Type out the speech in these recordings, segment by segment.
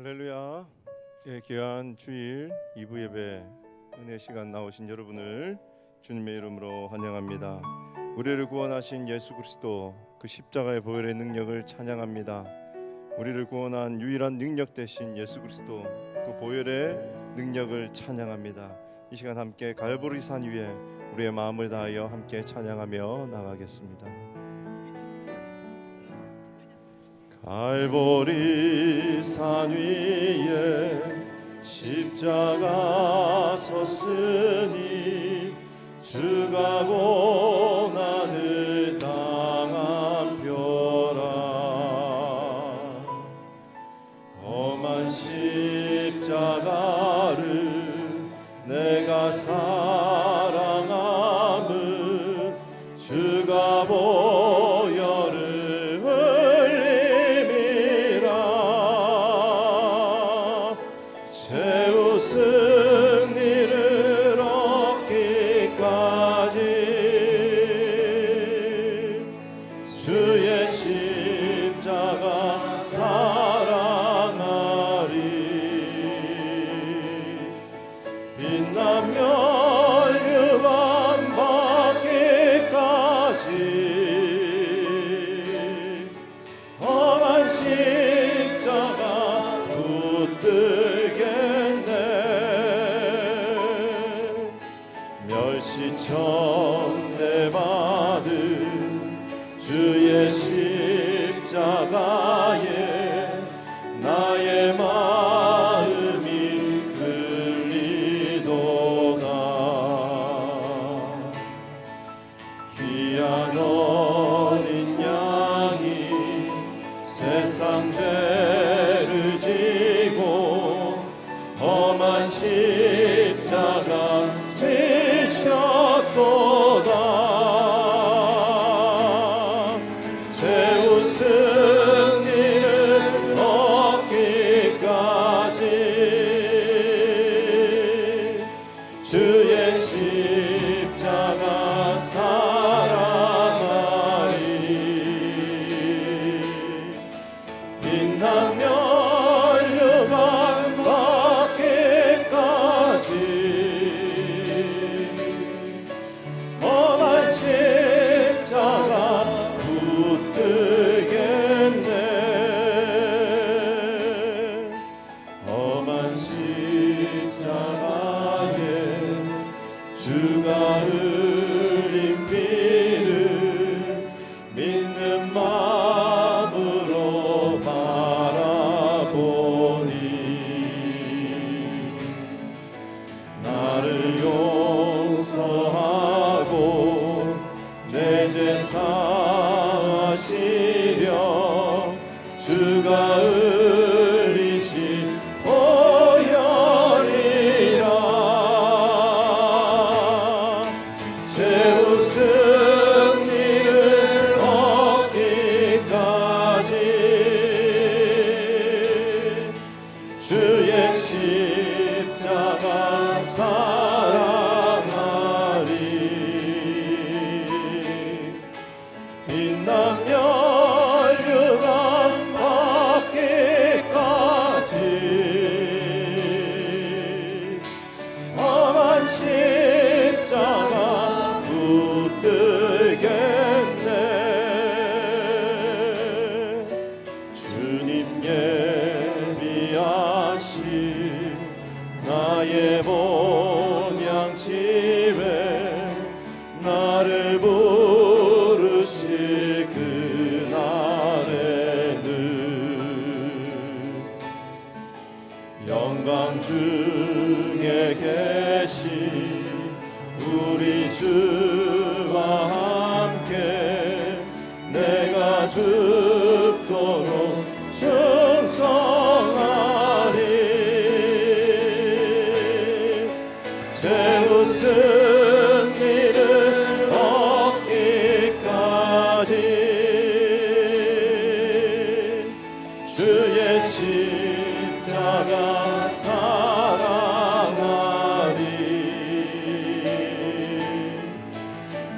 할렐루야. 예, 귀한 주일 2부 예배 은혜 시간 나오신 여러분을 주님의 이름으로 환영합니다. 우리를 구원하신 예수 그리스도 그 십자가의 보혈의 능력을 찬양합니다. 우리를 구원한 유일한 능력 되신 예수 그리스도 그 보혈의 능력을 찬양합니다. 이 시간 함께 갈보리 산 위에 우리의 마음을 다하여 함께 찬양하며 나가겠습니다. 갈보리 산 위에 십자가 섰으니 주가 고난을 당한 벼라. 험한 십자가를 내가 사랑함은 주가 보혈을 승리를 얻기까지 주의 십자가 사랑하리. 빛나며 멸류관 받기까지 험한 십자가 붙들겠네. 멸시천대 받은 주의 십자가에 나의 마음이 끌리도다. 귀한 어린 양이 세상 죄를 지고 험한 십자가 지셨도다. 죄우 승리를 얻기까지 주의 십자가 사랑하리. 빛나며 멸류관 받기까지 험한 십자가 붙들겠네. 험한 십자가에 주가 흘린 피를 믿는 마음으로 바라보니 나를 용서하고 내 죄 사하시려 주가 흘리신 보혈이라. 죄우 승리를 얻기까지 주의 십자가 사랑하리. 빛나며 멸류관 받기까지 험한 십자가 붙들겠네. 주님 예비하신 나의 본향집에 나를 부르실 그날에는 영광 중에 계신 우리 주와 함께 내가 죽도록 충성하리. 죄우 승리를 얻기까지 주의 십자가 사랑하리.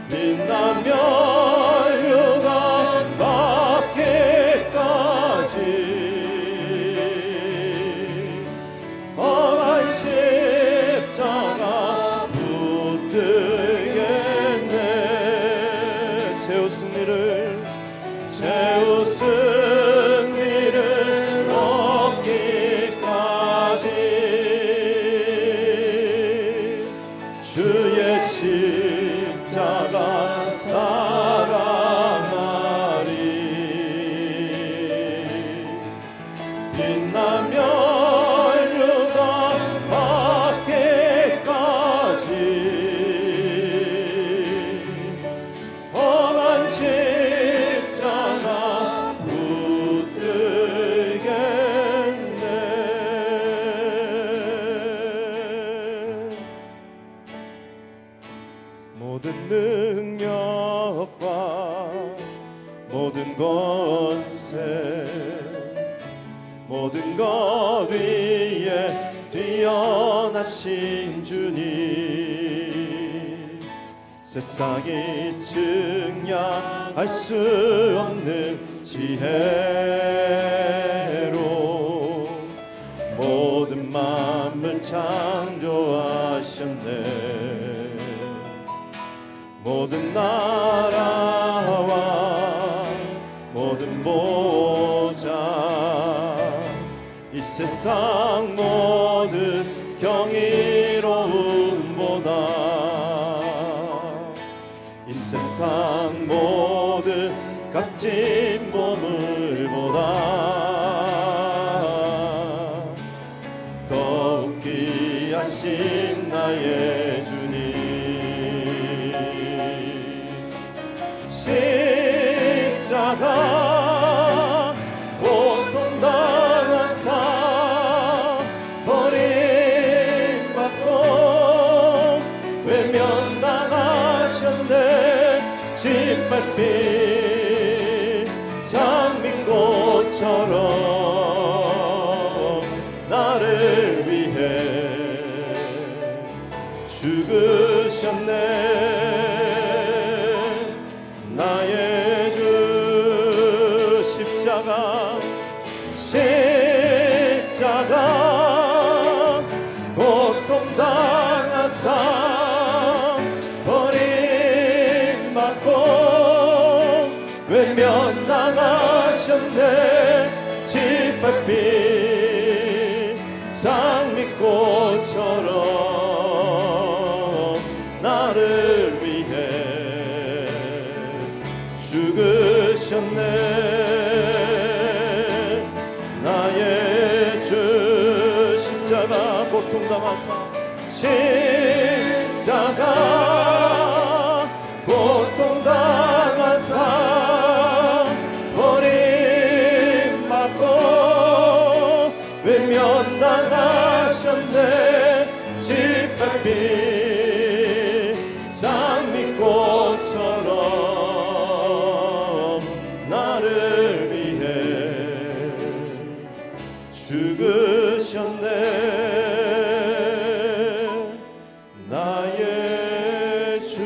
빛나며 멸류관 받기까지 최후 승리를 얻기까지 주의 십자가 사랑하리. 빛나며 유다 밖에까지 험한 십자가 붙들겠네. 모든 능력과 모든 권세 모든 것 위에 뛰어나신 주님, 세상이 증량할 수 없는 지혜로 모든 만물 창조하셨네. 모든 나라와 모든 보좌 이 세상 모든 경이로움보다 이 세상 모든 값진 보물보다 더욱 귀하신 나의 주님, 십자가 고통당하사 버림받고 외면당하셨네. 짓밟힌 장미꽃처럼 나를 위해 죽으셨네. 나의 주 십자가 고통당하사 버림받고 외면당하셨네. 짓밟힌 장미꽃처럼 나를 위해 죽으셨네. 나의 주 십자가 고통당하사 십자가 고통당하사 버림받고 외면당하셨네. 짓밟힌 장미꽃처럼 나를 위해 죽으셨네. 나의 주.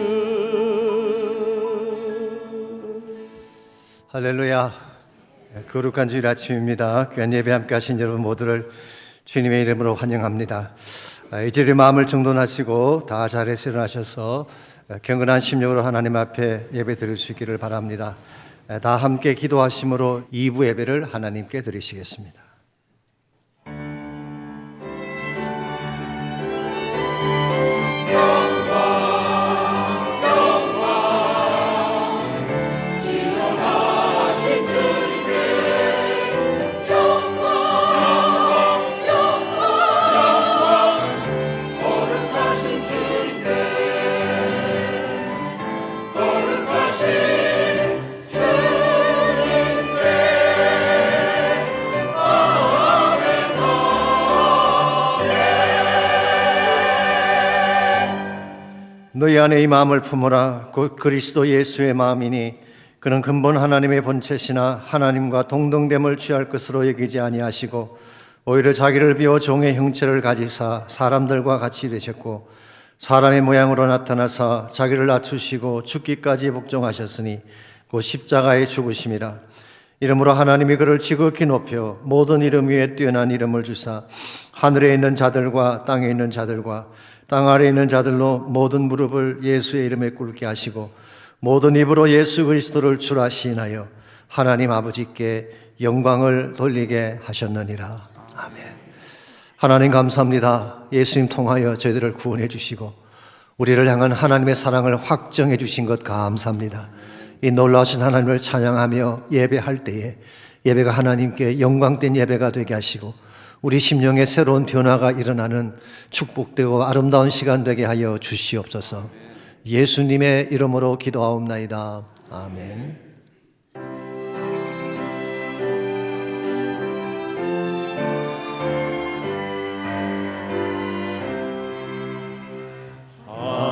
할렐루야. 거룩한 주일 아침입니다. 귀한 예배 함께 하신 여러분 모두를 주님의 이름으로 환영합니다. 이제 마음을 정돈하시고 다 자리에서 일어나셔서 경건한 심령으로 하나님 앞에 예배 드릴 수 있기를 바랍니다. 다 함께 기도하심으로 2부 예배를 하나님께 드리시겠습니다. 너희 안에 이 마음을 품으라. 곧 그리스도 예수의 마음이니 그는 근본 하나님의 본체시나 하나님과 동등됨을 취할 것으로 여기지 아니하시고 오히려 자기를 비워 종의 형체를 가지사 사람들과 같이 되셨고 사람의 모양으로 나타나사 자기를 낮추시고 죽기까지 복종하셨으니 곧 십자가에 죽으심이라. 이러므로 하나님이 그를 지극히 높여 모든 이름 위에 뛰어난 이름을 주사 하늘에 있는 자들과 땅에 있는 자들과 땅 아래에 있는 자들로 모든 무릎을 예수의 이름에 꿇게 하시고 모든 입으로 예수 그리스도를 주라 시인하여 하나님 아버지께 영광을 돌리게 하셨느니라. 아멘. 하나님 감사합니다. 예수님 통하여 저희들을 구원해 주시고 우리를 향한 하나님의 사랑을 확정해 주신 것 감사합니다. 이 놀라우신 하나님을 찬양하며 예배할 때에 예배가 하나님께 영광된 예배가 되게 하시고 우리 심령에 새로운 변화가 일어나는 축복되고 아름다운 시간 되게 하여 주시옵소서. 예수님의 이름으로 기도하옵나이다. 아멘.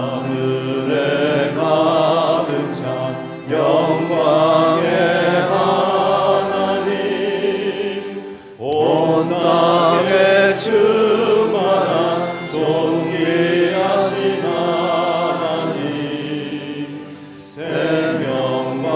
하늘에 가득 찬 영광의 하나님, 온 땅에 충만한 존귀하신 하나님, 생명과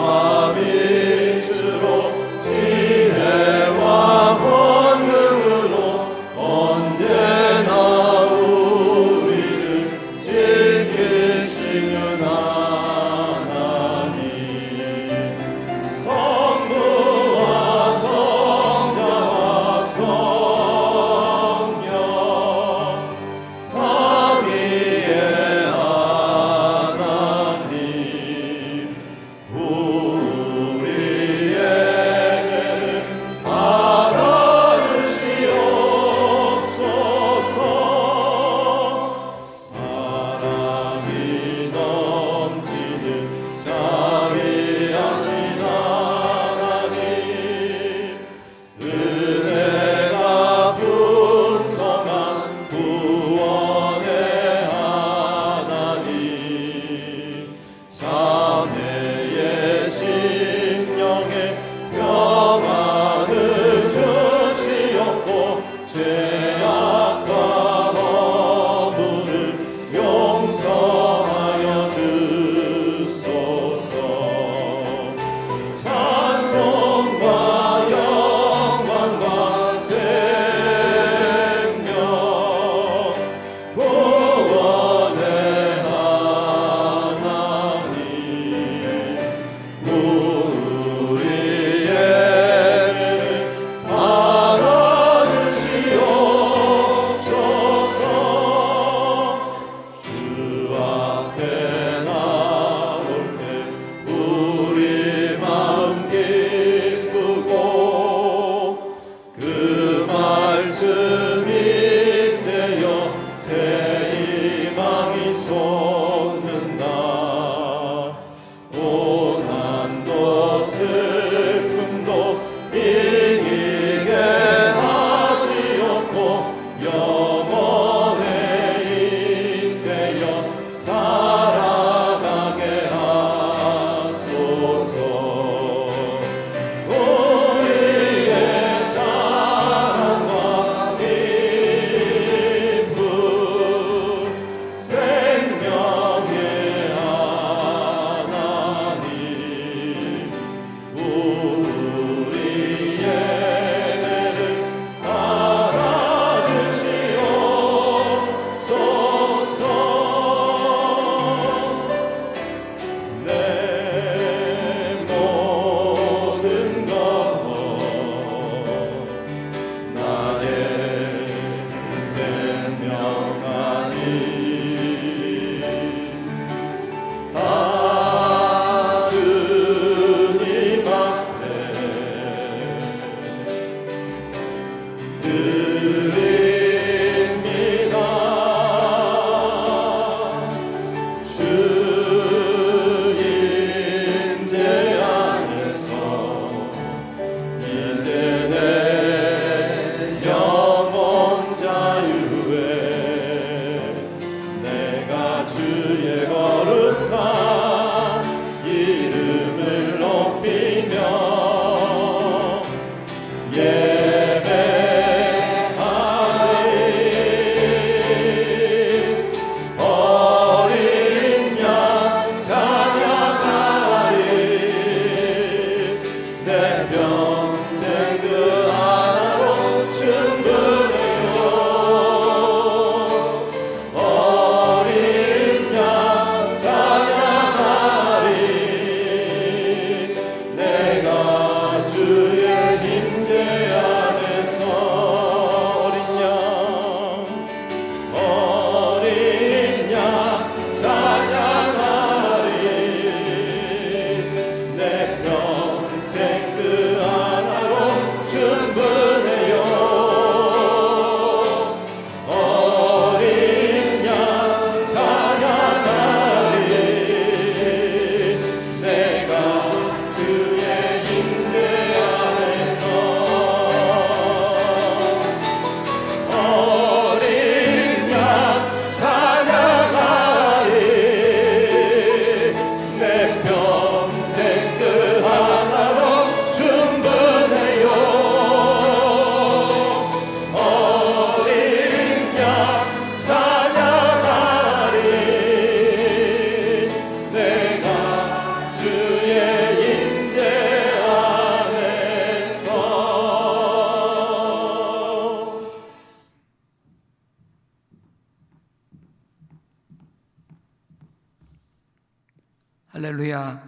할렐루야.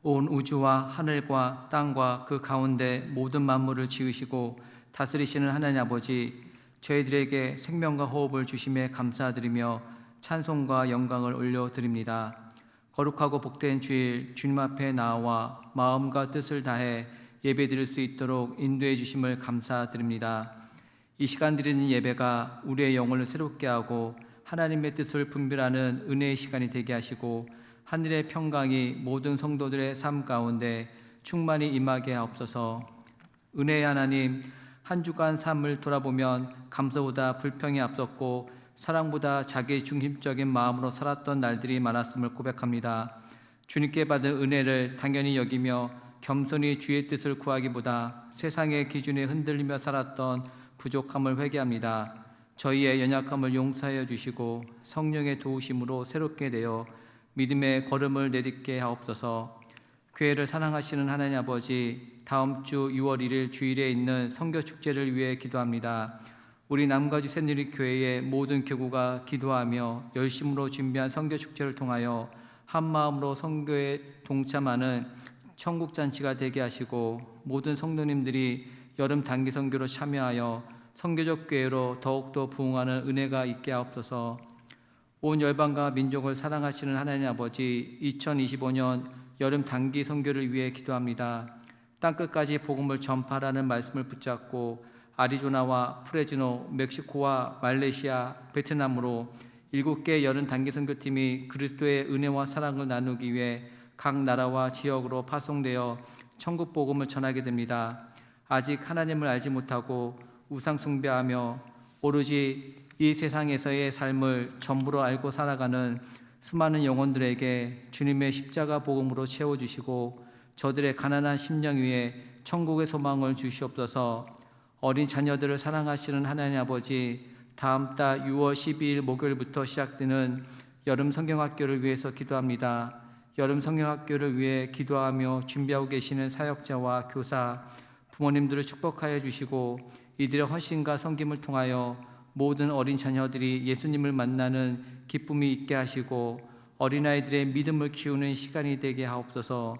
온 우주와 하늘과 땅과 그 가운데 모든 만물을 지으시고 다스리시는 하나님 아버지, 저희들에게 생명과 호흡을 주심에 감사드리며 찬송과 영광을 올려드립니다. 거룩하고 복된 주일, 주님 앞에 나와 마음과 뜻을 다해 예배드릴 수 있도록 인도해 주심을 감사드립니다. 이 시간 드리는 예배가 우리의 영혼을 새롭게 하고 하나님의 뜻을 분별하는 은혜의 시간이 되게 하시고 하늘의 평강이 모든 성도들의 삶 가운데 충만히 임하게 하옵소서. 은혜의 하나님, 한 주간 삶을 돌아보면 감사보다 불평이 앞섰고 사랑보다 자기 중심적인 마음으로 살았던 날들이 많았음을 고백합니다. 주님께 받은 은혜를 당연히 여기며 겸손히 주의 뜻을 구하기보다 세상의 기준에 흔들리며 살았던 부족함을 회개합니다. 저희의 연약함을 용서하여 주시고 성령의 도우심으로 새롭게 되어 믿음의 걸음을 내딛게 하옵소서. 교회를 사랑하시는 하나님 아버지, 다음 주 6월 1일 주일에 있는 선교축제를 위해 기도합니다. 우리 남가주 새누리 교회의 모든 교구가 기도하며 열심으로 준비한 선교축제를 통하여 한 마음으로 선교에 동참하는 천국잔치가 되게 하시고 모든 성도님들이 여름 단기 선교로 참여하여 선교적 교회로 더욱더 부흥하는 은혜가 있게 하옵소서. 온 열방과 민족을 사랑하시는 하나님 아버지, 2025년 여름 단기 선교를 위해 기도합니다. 땅끝까지 복음을 전파하라는 말씀을 붙잡고 아리조나와 프레즈노, 멕시코와 말레이시아, 베트남으로 7개 여름 단기 선교팀이 그리스도의 은혜와 사랑을 나누기 위해 각 나라와 지역으로 파송되어 천국 복음을 전하게 됩니다. 아직 하나님을 알지 못하고 우상 숭배하며 오로지 이 세상에서의 삶을 전부로 알고 살아가는 수많은 영혼들에게 주님의 십자가 복음으로 채워주시고 저들의 가난한 심령 위에 천국의 소망을 주시옵소서. 어린 자녀들을 사랑하시는 하나님 아버지, 다음 달 6월 12일 목요일부터 시작되는 여름 성경학교를 위해서 기도합니다. 여름 성경학교를 위해 기도하며 준비하고 계시는 사역자와 교사, 부모님들을 축복하여 주시고 이들의 헌신과 섬김을 통하여 모든 어린 자녀들이 예수님을 만나는 기쁨이 있게 하시고 어린아이들의 믿음을 키우는 시간이 되게 하옵소서.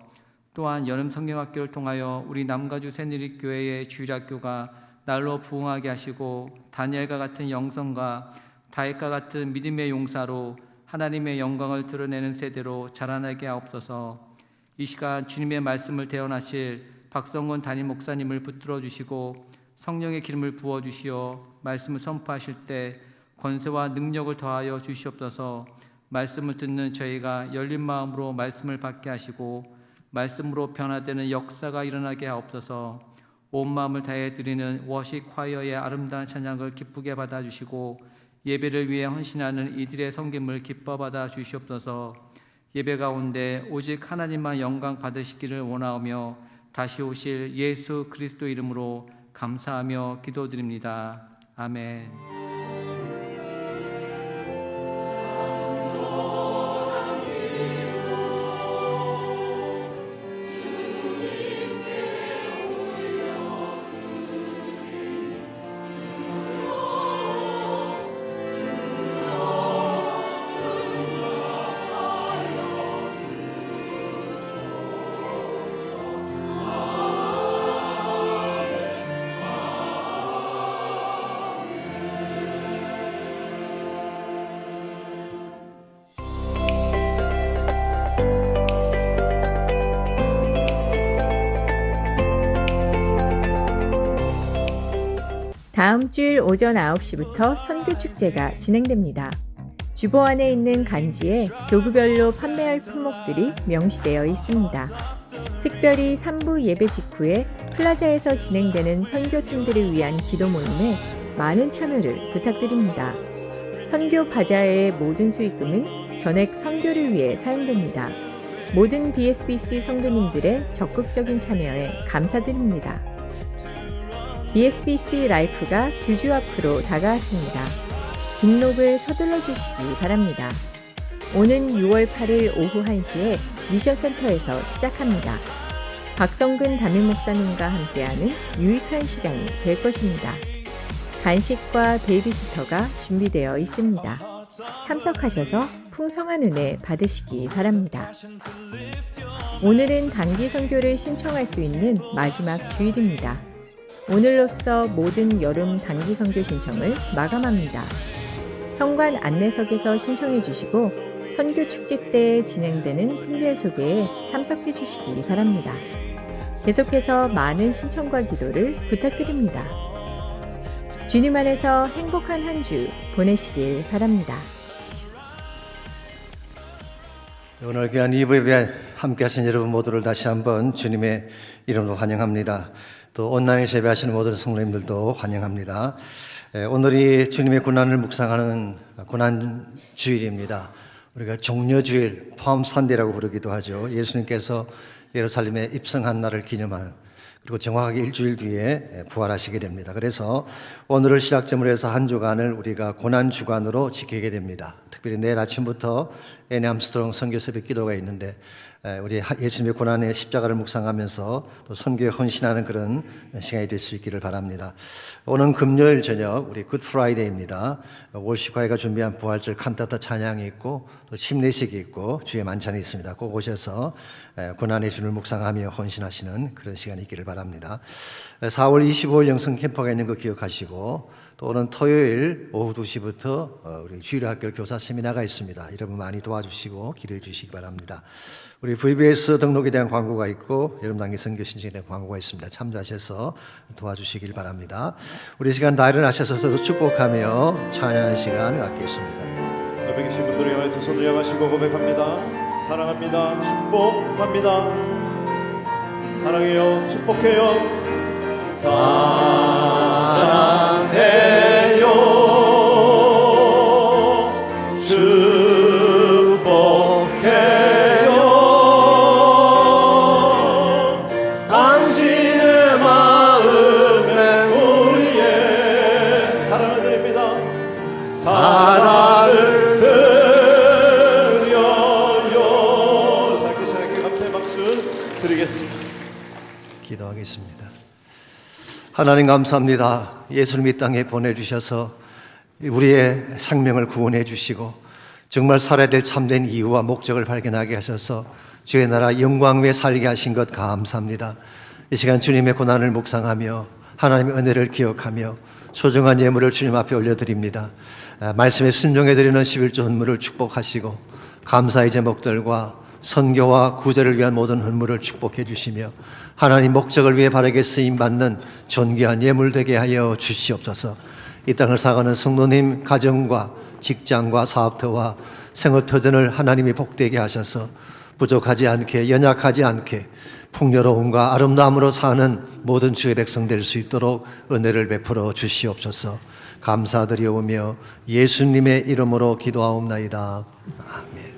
또한 여름 성경학교를 통하여 우리 남가주 새누리교회의 주일학교가 날로 부흥하게 하시고 다니엘과 같은 영성과 다윗과 같은 믿음의 용사로 하나님의 영광을 드러내는 세대로 자라나게 하옵소서. 이 시간 주님의 말씀을 대언하실 박성원 담임 목사님을 붙들어 주시고 성령의 기름을 부어 주시어 말씀을 선포하실 때 권세와 능력을 더하여 주시옵소서. 말씀을 듣는 저희가 열린 마음으로 말씀을 받게 하시고 말씀으로 변화되는 역사가 일어나게 하옵소서. 온 마음을 다해 드리는 워십 콰이어의 아름다운 찬양을 기쁘게 받아주시고 예배를 위해 헌신하는 이들의 섬김을 기뻐 받아 주시옵소서. 예배 가운데 오직 하나님만 영광 받으시기를 원하오며 다시 오실 예수 그리스도 이름으로 감사하며 기도드립니다. 아멘. 다음 주일 오전 9시부터 선교축제가 진행됩니다. 주보 안에 있는 간지에 교구별로 판매할 품목들이 명시되어 있습니다. 특별히 3부 예배 직후에 플라자에서 진행되는 선교팀들을 위한 기도 모임에 많은 참여를 부탁드립니다. 선교 바자회의 모든 수익금은 전액 선교를 위해 사용됩니다. 모든 BSBC 성도님들의 적극적인 참여에 감사드립니다. BSBC 라이프가 2주 앞으로 다가왔습니다. 등록을 서둘러 주시기 바랍니다. 오는 6월 8일 오후 1시에 미션센터에서 시작합니다. 박성근 담임 목사님과 함께하는 유익한 시간이 될 것입니다. 간식과 베이비시터가 준비되어 있습니다. 참석하셔서 풍성한 은혜 받으시기 바랍니다. 오늘은 단기 선교를 신청할 수 있는 마지막 주일입니다. 오늘로써 모든 여름 단기 선교 신청을 마감합니다. 현관 안내석에서 신청해 주시고 선교 축제 때 진행되는 특별 소개에 참석해 주시기 바랍니다. 계속해서 많은 신청과 기도를 부탁드립니다. 주님 안에서 행복한 한 주 보내시길 바랍니다. 오늘 귀한 2부 예배 함께 하신 여러분 모두를 다시 한번 주님의 이름으로 환영합니다. 또 온라인에서 예배하시는 모든 성도님들도 환영합니다. 오늘이 주님의 고난을 묵상하는 고난 주일입니다. 우리가 종려주일, 팜 산데이라고 부르기도 하죠. 예수님께서 예루살렘에 입성한 날을 기념하는, 그리고 정확하게 일주일 뒤에 부활하시게 됩니다. 그래서 오늘을 시작점으로 해서 한 주간을 우리가 고난 주간으로 지키게 됩니다. 특별히 내일 아침부터 애니 암스트롱 선교 새벽 기도가 있는데 우리 예수님의 고난의 십자가를 묵상하면서 또 선교에 헌신하는 그런 시간이 될 수 있기를 바랍니다. 오는 금요일 저녁 우리 굿 프라이데이입니다. 월시과회가 준비한 부활절 칸타타 찬양이 있고 또 침례식이 있고 주의 만찬이 있습니다. 꼭 오셔서 고난의 주를 묵상하며 헌신하시는 그런 시간이 있기를 바랍니다. 4월 25일 영성 캠퍼가 있는 거 기억하시고, 또 오는 토요일 오후 2시부터 우리 주일학교 교사 세미나가 있습니다. 여러분 많이 도와주시고 기도해 주시기 바랍니다. 우리 VBS 등록에 대한 광고가 있고 여름 단기 선교 신청에 대한 광고가 있습니다. 참조하셔서 도와주시길 바랍니다. 우리 시간 다 일어나셔서 서로 축복하며 찬양하는 시간 갖겠습니다. 옆에 계신 분들을 향해 두 손을 향하시고 고백합니다. 사랑합니다. 축복합니다. 사랑해요. 축복해요. 사랑해요. 축복해요. 당신의 마음에 우리의 사랑을 드립니다. 사랑을 드려요. 사랑께 감사의 박수 드리겠습니다. 기도하겠습니다. 하나님 감사합니다. 예수님 이 땅에 보내주셔서 우리의 생명을 구원해 주시고 정말 살아야 될 참된 이유와 목적을 발견하게 하셔서 주의 나라 영광 위에 살게 하신 것 감사합니다. 이 시간 주님의 고난을 묵상하며 하나님의 은혜를 기억하며 소중한 예물을 주님 앞에 올려드립니다. 말씀에 순종해 드리는 11조 헌물을 축복하시고 감사의 제목들과 선교와 구제를 위한 모든 헌물을 축복해 주시며 하나님 목적을 위해 바르게 쓰임받는 존귀한 예물 되게 하여 주시옵소서. 이 땅을 살아가는 성도님 가정과 직장과 사업터와 생업터전을 하나님이 복되게 하셔서 부족하지 않게 연약하지 않게 풍요로움과 아름다움으로 사는 모든 주의 백성 될 수 있도록 은혜를 베풀어 주시옵소서. 감사드리오며 예수님의 이름으로 기도하옵나이다. 아멘.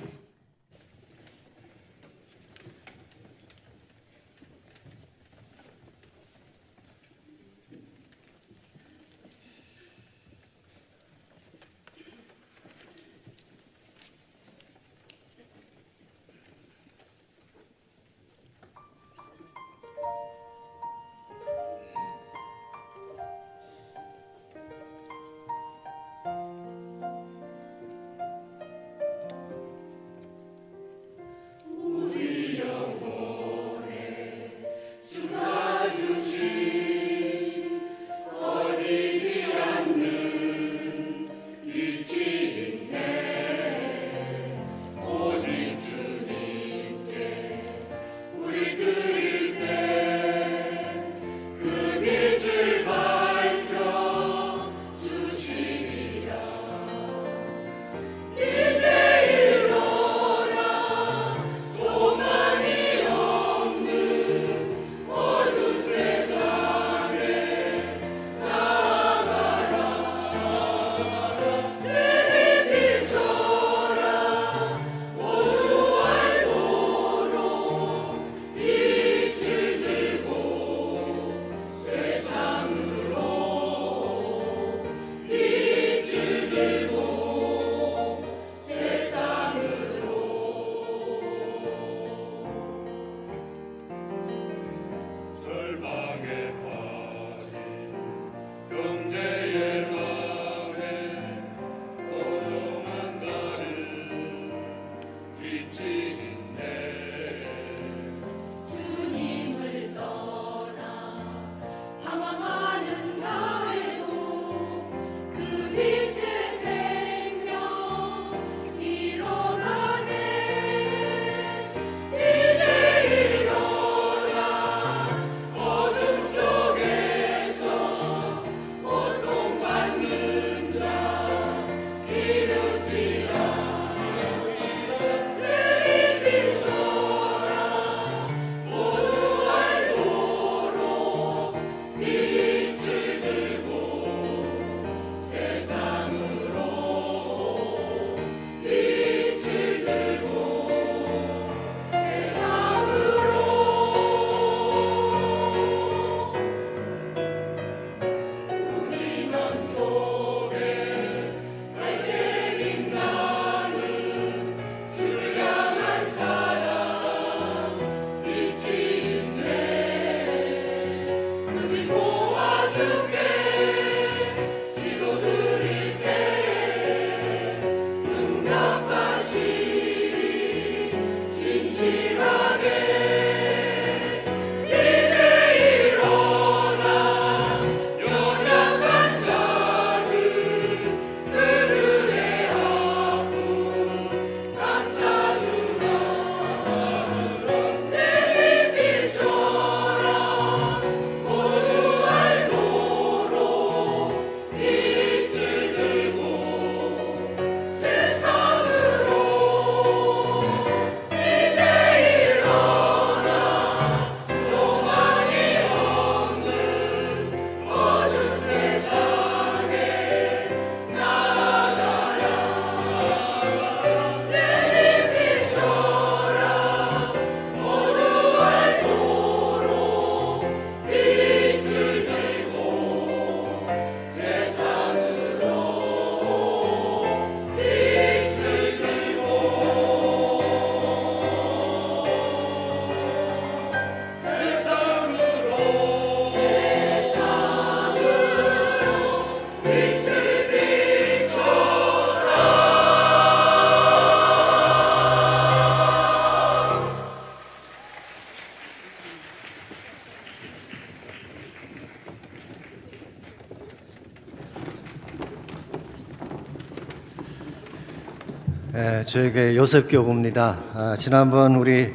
저에게 요셉교구입니다. 지난번 우리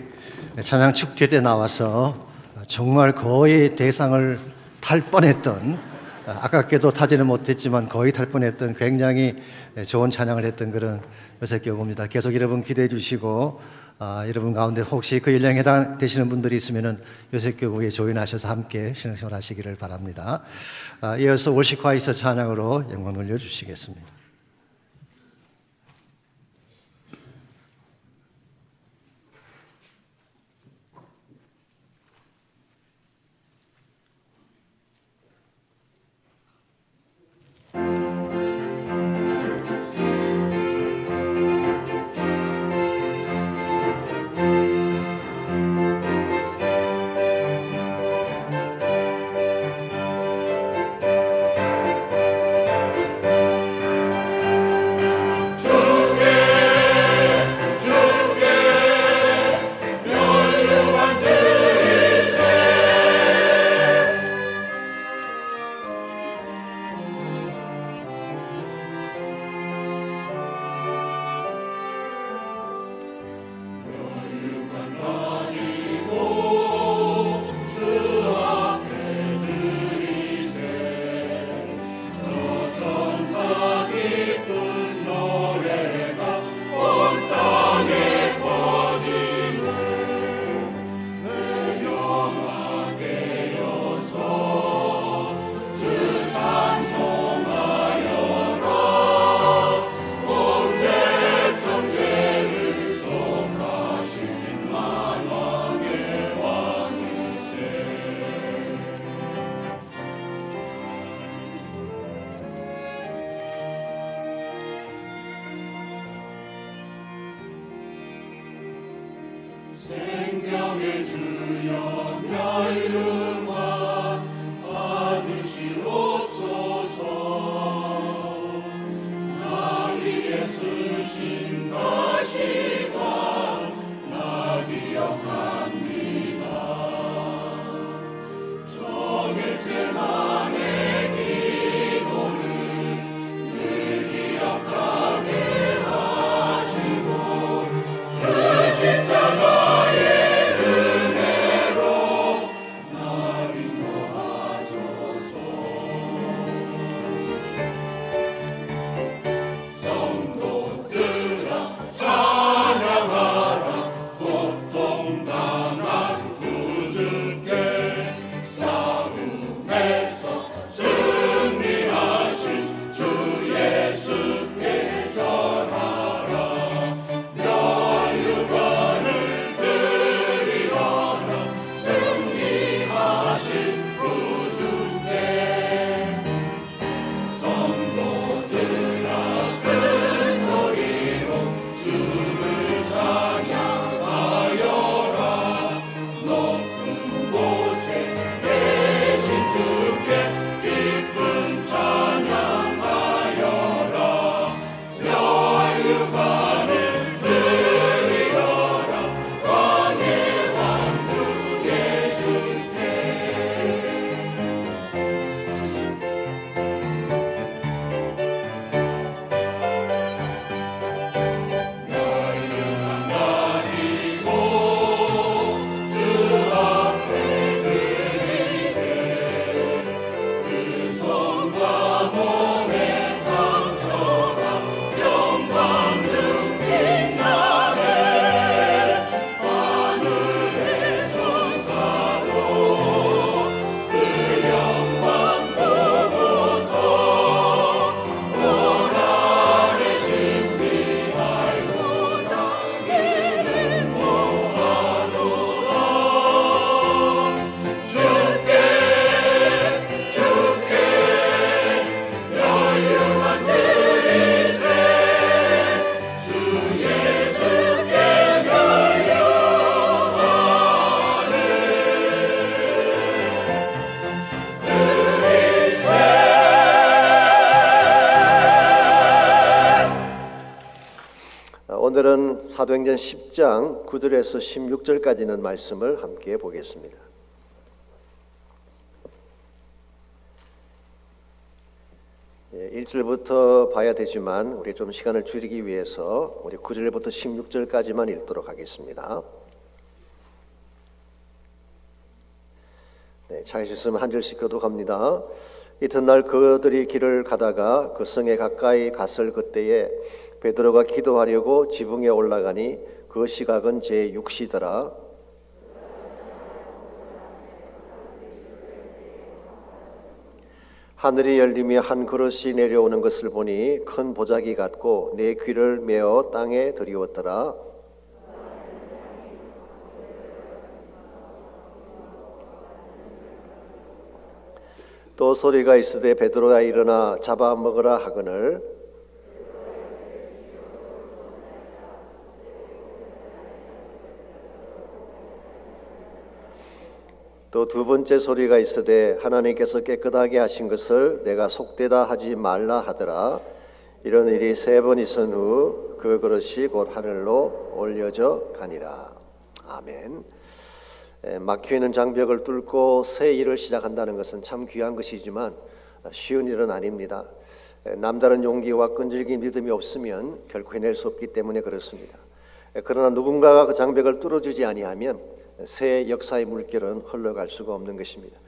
찬양 축제 때 나와서 정말 거의 대상을 탈 뻔했던, 아깝게도 타지는 못했지만 거의 탈 뻔했던 굉장히 좋은 찬양을 했던 그런 요셉교구입니다. 계속 여러분 기대해 주시고, 여러분 가운데 혹시 그 연령에 해당되시는 분들이 있으면 요셉교구에 조인하셔서 함께 신앙생활 하시기를 바랍니다. 이어서 월시콰이서 찬양으로 영광 올려주시겠습니다. 생명의 주여 멸류관 받으시옵소서. 나 위에 쓰신 가시관 나 기억합니다. 정의세만의 기도를 늘 기억하게 하시고 그 십자가의 은혜로 날 인도하소서. 성도들아 찬양하라. 고통당한 구주께 싸움에서 승리하신 주 예수께 절하라. 멸류관을 드리어라. 승리하신 구주께. 성도들아 큰 소리로 주를 찬양하여라. 높은 곳에 계신 주께 기쁜 찬양하여라. 멸류관을 드리어라. 왕의 왕주 예수께. 멸류관 가지고 주 앞에 드리세. 그 손과 몸의 상처가 영광 중 빛나네. 하늘의 천사도 그 영광 보고서 고난의 신비 알고자 이름 모아도다. 주께 멸류관 드리세. 주 예수께 멸류관을 드리세. 오늘은 사도행전 10장 9절에서 16절까지 있는 말씀을 함께 보겠습니다. 1절부터 봐야 되지만 우리 좀 시간을 줄이기 위해서 우리 9절부터 16절까지만 읽도록 하겠습니다. 네, 찾으셨으면 한 절씩 교독합니다. 이튿날 그들이 길을 가다가 그 성에 가까이 갔을 그때에 베드로가 기도하려고 지붕에 올라가니 그 시각은 제6시더라. 하늘이 열리며 한 그릇이 내려오는 것을 보니 큰 보자기 같고 내 귀를 메어 땅에 들이웠더라. 또 소리가 있으되 베드로야 일어나 잡아먹으라 하거늘 또 두 번째 소리가 있으되 하나님께서 깨끗하게 하신 것을 내가 속되다 하지 말라 하더라. 이런 일이 세 번 있은 후 그 그릇이 곧 하늘로 올려져 가니라. 아멘. 막혀있는 장벽을 뚫고 새 일을 시작한다는 것은 참 귀한 것이지만 쉬운 일은 아닙니다. 남다른 용기와 끈질긴 믿음이 없으면 결코 해낼 수 없기 때문에 그렇습니다. 그러나 누군가가 그 장벽을 뚫어주지 아니하면 새 역사의 물결은 흘러갈 수가 없는 것입니다.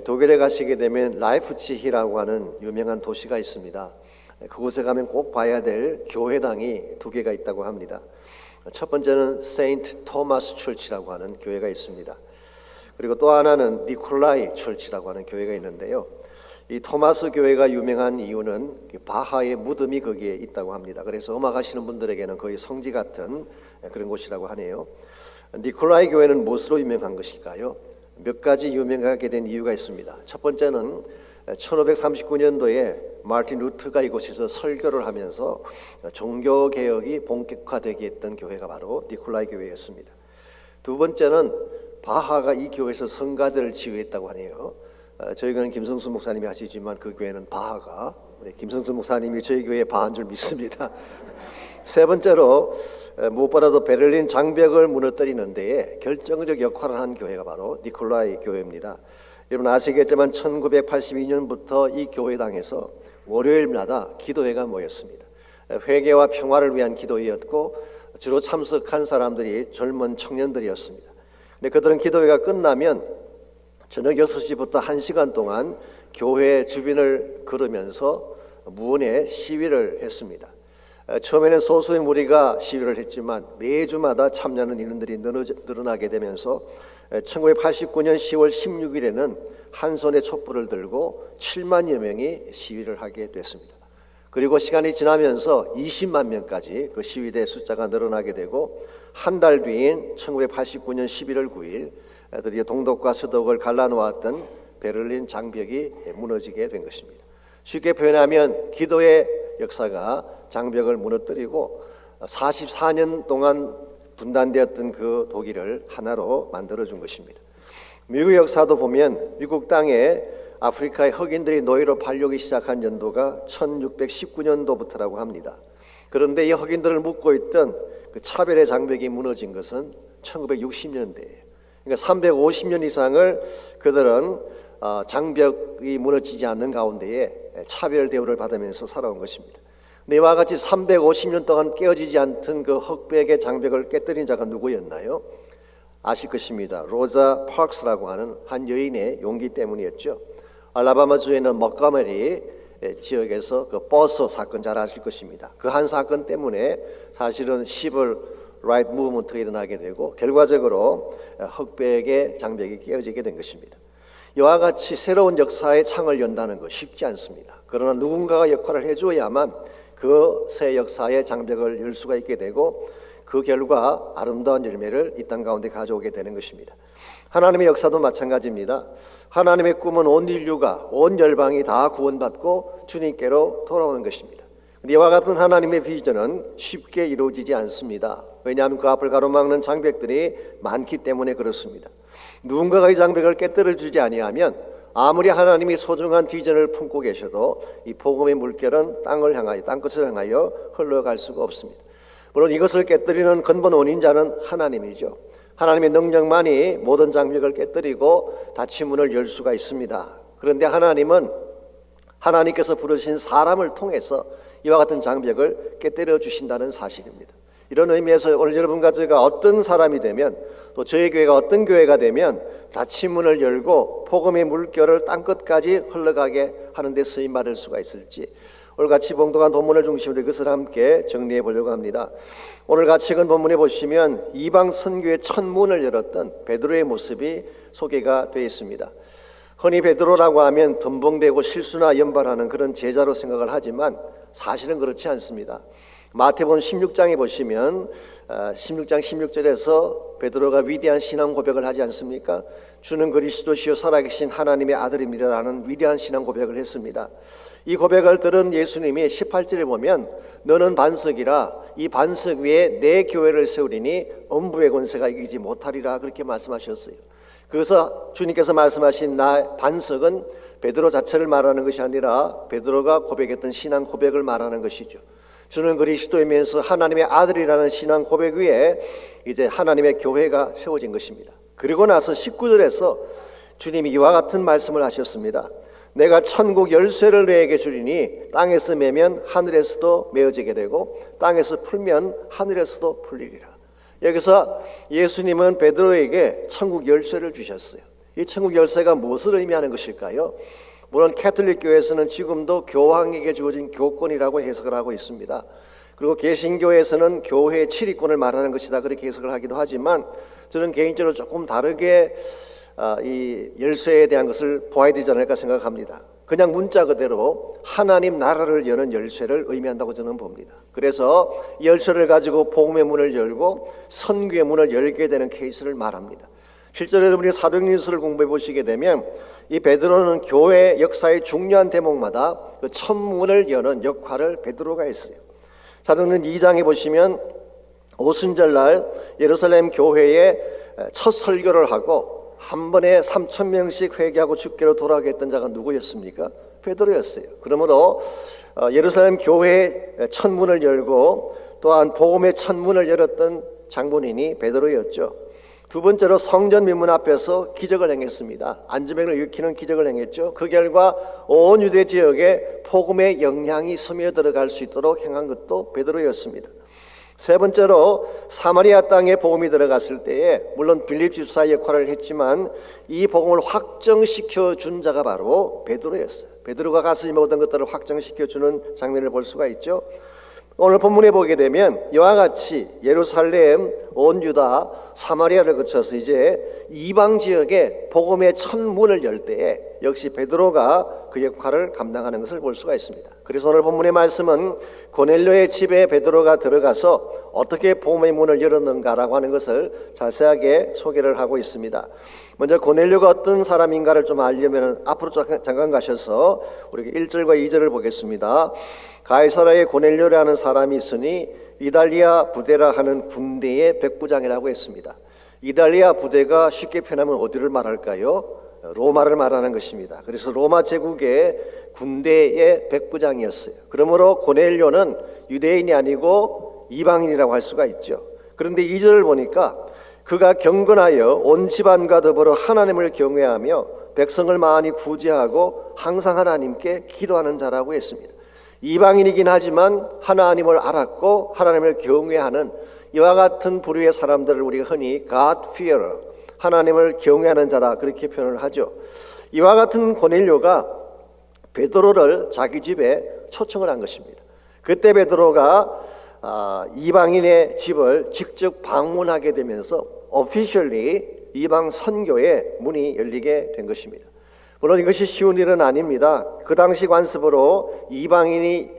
독일에 가시게 되면 라이프치히라고 하는 유명한 도시가 있습니다. 그곳에 가면 꼭 봐야 될 교회당이 두 개가 있다고 합니다. 첫 번째는 세인트 토마스 철치라고 하는 교회가 있습니다. 그리고 또 하나는 니콜라이 철치라고 하는 교회가 있는데요. 이 토마스 교회가 유명한 이유는 바하의 무덤이 거기에 있다고 합니다. 그래서 음악하시는 분들에게는 거의 성지 같은 그런 곳이라고 하네요. 니콜라이 교회는 무엇으로 유명한 것일까요? 몇 가지 유명하게 된 이유가 있습니다. 첫 번째는 1539년도에 마르틴 루터가 이곳에서 설교를 하면서 종교개혁이 본격화되게 했던 교회가 바로 니콜라이 교회였습니다. 두 번째는 바하가 이 교회에서 성가대를 지휘했다고 하네요. 저희는 김성수 목사님이 하시지만 그 교회는 바하가 우리 김성수 목사님이 저희 교회에 바한 줄 믿습니다. 세 번째로 무엇보다도 베를린 장벽을 무너뜨리는 데에 결정적 역할을 한 교회가 바로 니콜라이 교회입니다. 여러분 아시겠지만 1982년부터 이 교회당에서 월요일마다 기도회가 모였습니다. 회개와 평화를 위한 기도회였고 주로 참석한 사람들이 젊은 청년들이었습니다. 근데 그들은 기도회가 끝나면 저녁 6시부터 1시간 동안 교회 주변을 걸으면서 무언의 시위를 했습니다. 처음에는 소수의 무리가 시위를 했지만 매주마다 참여하는 인원들이 늘어나게 되면서 1989년 10월 16일에는 한 손에 촛불을 들고 7만여 명이 시위를 하게 됐습니다. 그리고 시간이 지나면서 20만 명까지 그 시위대 숫자가 늘어나게 되고 한 달 뒤인 1989년 11월 9일 드디어 동독과 서독을 갈라놓았던 베를린 장벽이 무너지게 된 것입니다. 쉽게 표현하면 기도의 역사가 장벽을 무너뜨리고 44년 동안 분단되었던 그 독일을 하나로 만들어준 것입니다. 미국 역사도 보면 미국 땅에 아프리카의 흑인들이 노예로 팔려기 시작한 연도가 1619년도부터라고 합니다. 그런데 이 흑인들을 묶고 있던 그 차별의 장벽이 무너진 것은 1960년대예요. 그러니까 350년 이상을 그들은 장벽이 무너지지 않는 가운데에 차별 대우를 받으면서 살아온 것입니다. 이와 같이 350년 동안 깨어지지 않던 그 흑백의 장벽을 깨뜨린 자가 누구였나요? 아실 것입니다. 로자 파크스라고 하는 한 여인의 용기 때문이었죠. 알라바마주에 있는 먹가메리 지역에서 그 버스 사건 잘 아실 것입니다. 그 한 사건 때문에 사실은 시블 라이트 무브먼트가 일어나게 되고 결과적으로 흑백의 장벽이 깨어지게 된 것입니다. 이와 같이 새로운 역사의 창을 연다는 것 쉽지 않습니다. 그러나 누군가가 역할을 해줘야만 그 새 역사의 장벽을 열 수가 있게 되고 그 결과 아름다운 열매를 이 땅 가운데 가져오게 되는 것입니다. 하나님의 역사도 마찬가지입니다. 하나님의 꿈은 온 인류가 온 열방이 다 구원받고 주님께로 돌아오는 것입니다. 이와 같은 하나님의 비전은 쉽게 이루어지지 않습니다. 왜냐하면 그 앞을 가로막는 장벽들이 많기 때문에 그렇습니다. 누군가가 이 장벽을 깨뜨려 주지 아니하면 아무리 하나님이 소중한 비전을 품고 계셔도 이 복음의 물결은 땅을 향하여 땅끝을 향하여 흘러갈 수가 없습니다. 물론 이것을 깨뜨리는 근본 원인자는 하나님이죠. 하나님의 능력만이 모든 장벽을 깨뜨리고 닫힌 문을 열 수가 있습니다. 그런데 하나님은 하나님께서 부르신 사람을 통해서 이와 같은 장벽을 깨뜨려 주신다는 사실입니다. 이런 의미에서 오늘 여러분과 제가 어떤 사람이 되면, 또 저희 교회가 어떤 교회가 되면 닫힌 문을 열고 복음의 물결을 땅끝까지 흘러가게 하는 데 쓰임받을 수가 있을지, 오늘 같이 봉독한 본문을 중심으로 이것을 함께 정리해 보려고 합니다. 오늘 같이 읽은 본문에 보시면 이방 선교의 첫 문을 열었던 베드로의 모습이 소개가 되어 있습니다. 흔히 베드로라고 하면 덤벙대고 실수나 연발하는 그런 제자로 생각을 하지만 사실은 그렇지 않습니다. 마태복음 16장에 보시면 16장 16절에서 베드로가 위대한 신앙 고백을 하지 않습니까? 주는 그리스도시요 살아계신 하나님의 아들입니다라는 위대한 신앙 고백을 했습니다. 이 고백을 들은 예수님이 18절에 보면 너는 반석이라 이 반석 위에 내 교회를 세우리니 음부의 권세가 이기지 못하리라 그렇게 말씀하셨어요. 그래서 주님께서 말씀하신 나 반석은 베드로 자체를 말하는 것이 아니라 베드로가 고백했던 신앙 고백을 말하는 것이죠. 주는 그리스도이면서 하나님의 아들이라는 신앙 고백 위에 이제 하나님의 교회가 세워진 것입니다. 그리고 나서 19절에서 주님이 이와 같은 말씀을 하셨습니다. 내가 천국 열쇠를 너에게 주리니 땅에서 매면 하늘에서도 메어지게 되고 땅에서 풀면 하늘에서도 풀리리라. 여기서 예수님은 베드로에게 천국 열쇠를 주셨어요. 이 천국 열쇠가 무엇을 의미하는 것일까요? 물론 캐톨릭 교회에서는 지금도 교황에게 주어진 교권이라고 해석을 하고 있습니다. 그리고 개신교에서는 교회의 치리권을 말하는 것이다 그렇게 해석을 하기도 하지만 저는 개인적으로 조금 다르게 이 열쇠에 대한 것을 보아야 되지 않을까 생각합니다. 그냥 문자 그대로 하나님 나라를 여는 열쇠를 의미한다고 저는 봅니다. 그래서 이 열쇠를 가지고 복음의 문을 열고 선교의 문을 열게 되는 케이스를 말합니다. 실제로 여러분이 사도행전서를 공부해 보시게 되면 이 베드로는 교회 역사의 중요한 대목마다 그 첫 문을 여는 역할을 베드로가 했어요. 사도행전 2장에 보시면 오순절날 예루살렘 교회에 첫 설교를 하고 한 번에 3,000명씩 회개하고 주께로 돌아오게 했던 자가 누구였습니까? 베드로였어요. 그러므로 예루살렘 교회의 첫 문을 열고 또한 복음의 첫 문을 열었던 장본인이 베드로였죠. 두 번째로 성전 민문 앞에서 기적을 행했습니다. 안전병을 일으키는 기적을 행했죠. 그 결과 온 유대 지역에 복음의 영향이 스며들어갈 수 있도록 행한 것도 베드로였습니다. 세 번째로 사마리아 땅에 복음이 들어갔을 때에 물론 빌립 집사의 역할을 했지만 이 복음을 확정시켜 준 자가 바로 베드로였어요. 베드로가 가서 이 모든 것들을 확정시켜 주는 장면을 볼 수가 있죠. 오늘 본문에 보게 되면 이와 같이 예루살렘, 온 유다, 사마리아를 거쳐서 이제 이방 지역에 복음의 첫 문을 열 때에 역시 베드로가 그 역할을 감당하는 것을 볼 수가 있습니다. 그래서 오늘 본문의 말씀은 고넬료의 집에 베드로가 들어가서 어떻게 복음의 문을 열었는가라고 하는 것을 자세하게 소개를 하고 있습니다. 먼저 고넬료가 어떤 사람인가를 좀 알려면 앞으로 잠깐 가셔서 우리 1절과 2절을 보겠습니다. 가이사라의 고넬료라는 사람이 있으니 이달리아 부대라 하는 군대의 백부장이라고 했습니다. 이달리아 부대가 쉽게 표현하면 어디를 말할까요? 로마를 말하는 것입니다. 그래서 로마 제국의 군대의 백부장이었어요. 그러므로 고넬료는 유대인이 아니고 이방인이라고 할 수가 있죠. 그런데 2절을 보니까 그가 경건하여 온 집안과 더불어 하나님을 경외하며 백성을 많이 구제하고 항상 하나님께 기도하는 자라고 했습니다. 이방인이긴 하지만 하나님을 알았고 하나님을 경외하는 이와 같은 부류의 사람들을 우리가 흔히 God fearer, 하나님을 경외하는 자라 그렇게 표현을 하죠. 이와 같은 고넬료가 베드로를 자기 집에 초청을 한 것입니다. 그때 베드로가 이방인의 집을 직접 방문하게 되면서 officially 이방 선교의 문이 열리게 된 것입니다. 물론 이것이 쉬운 일은 아닙니다. 그 당시 관습으로 유대인이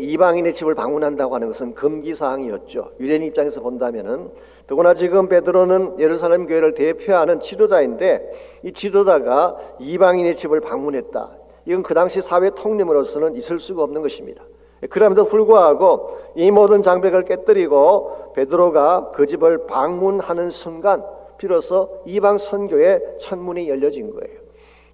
이방인의 집을 방문한다고 하는 것은 금기사항이었죠. 유대인 입장에서 본다면은 더구나 지금 베드로는 예루살렘 교회를 대표하는 지도자인데 이 지도자가 이방인의 집을 방문했다. 이건 그 당시 사회 통념으로서는 있을 수가 없는 것입니다. 그럼에도 불구하고 이 모든 장벽을 깨뜨리고 베드로가 그 집을 방문하는 순간 비로소 이방 선교의 첫 문이 열려진 거예요.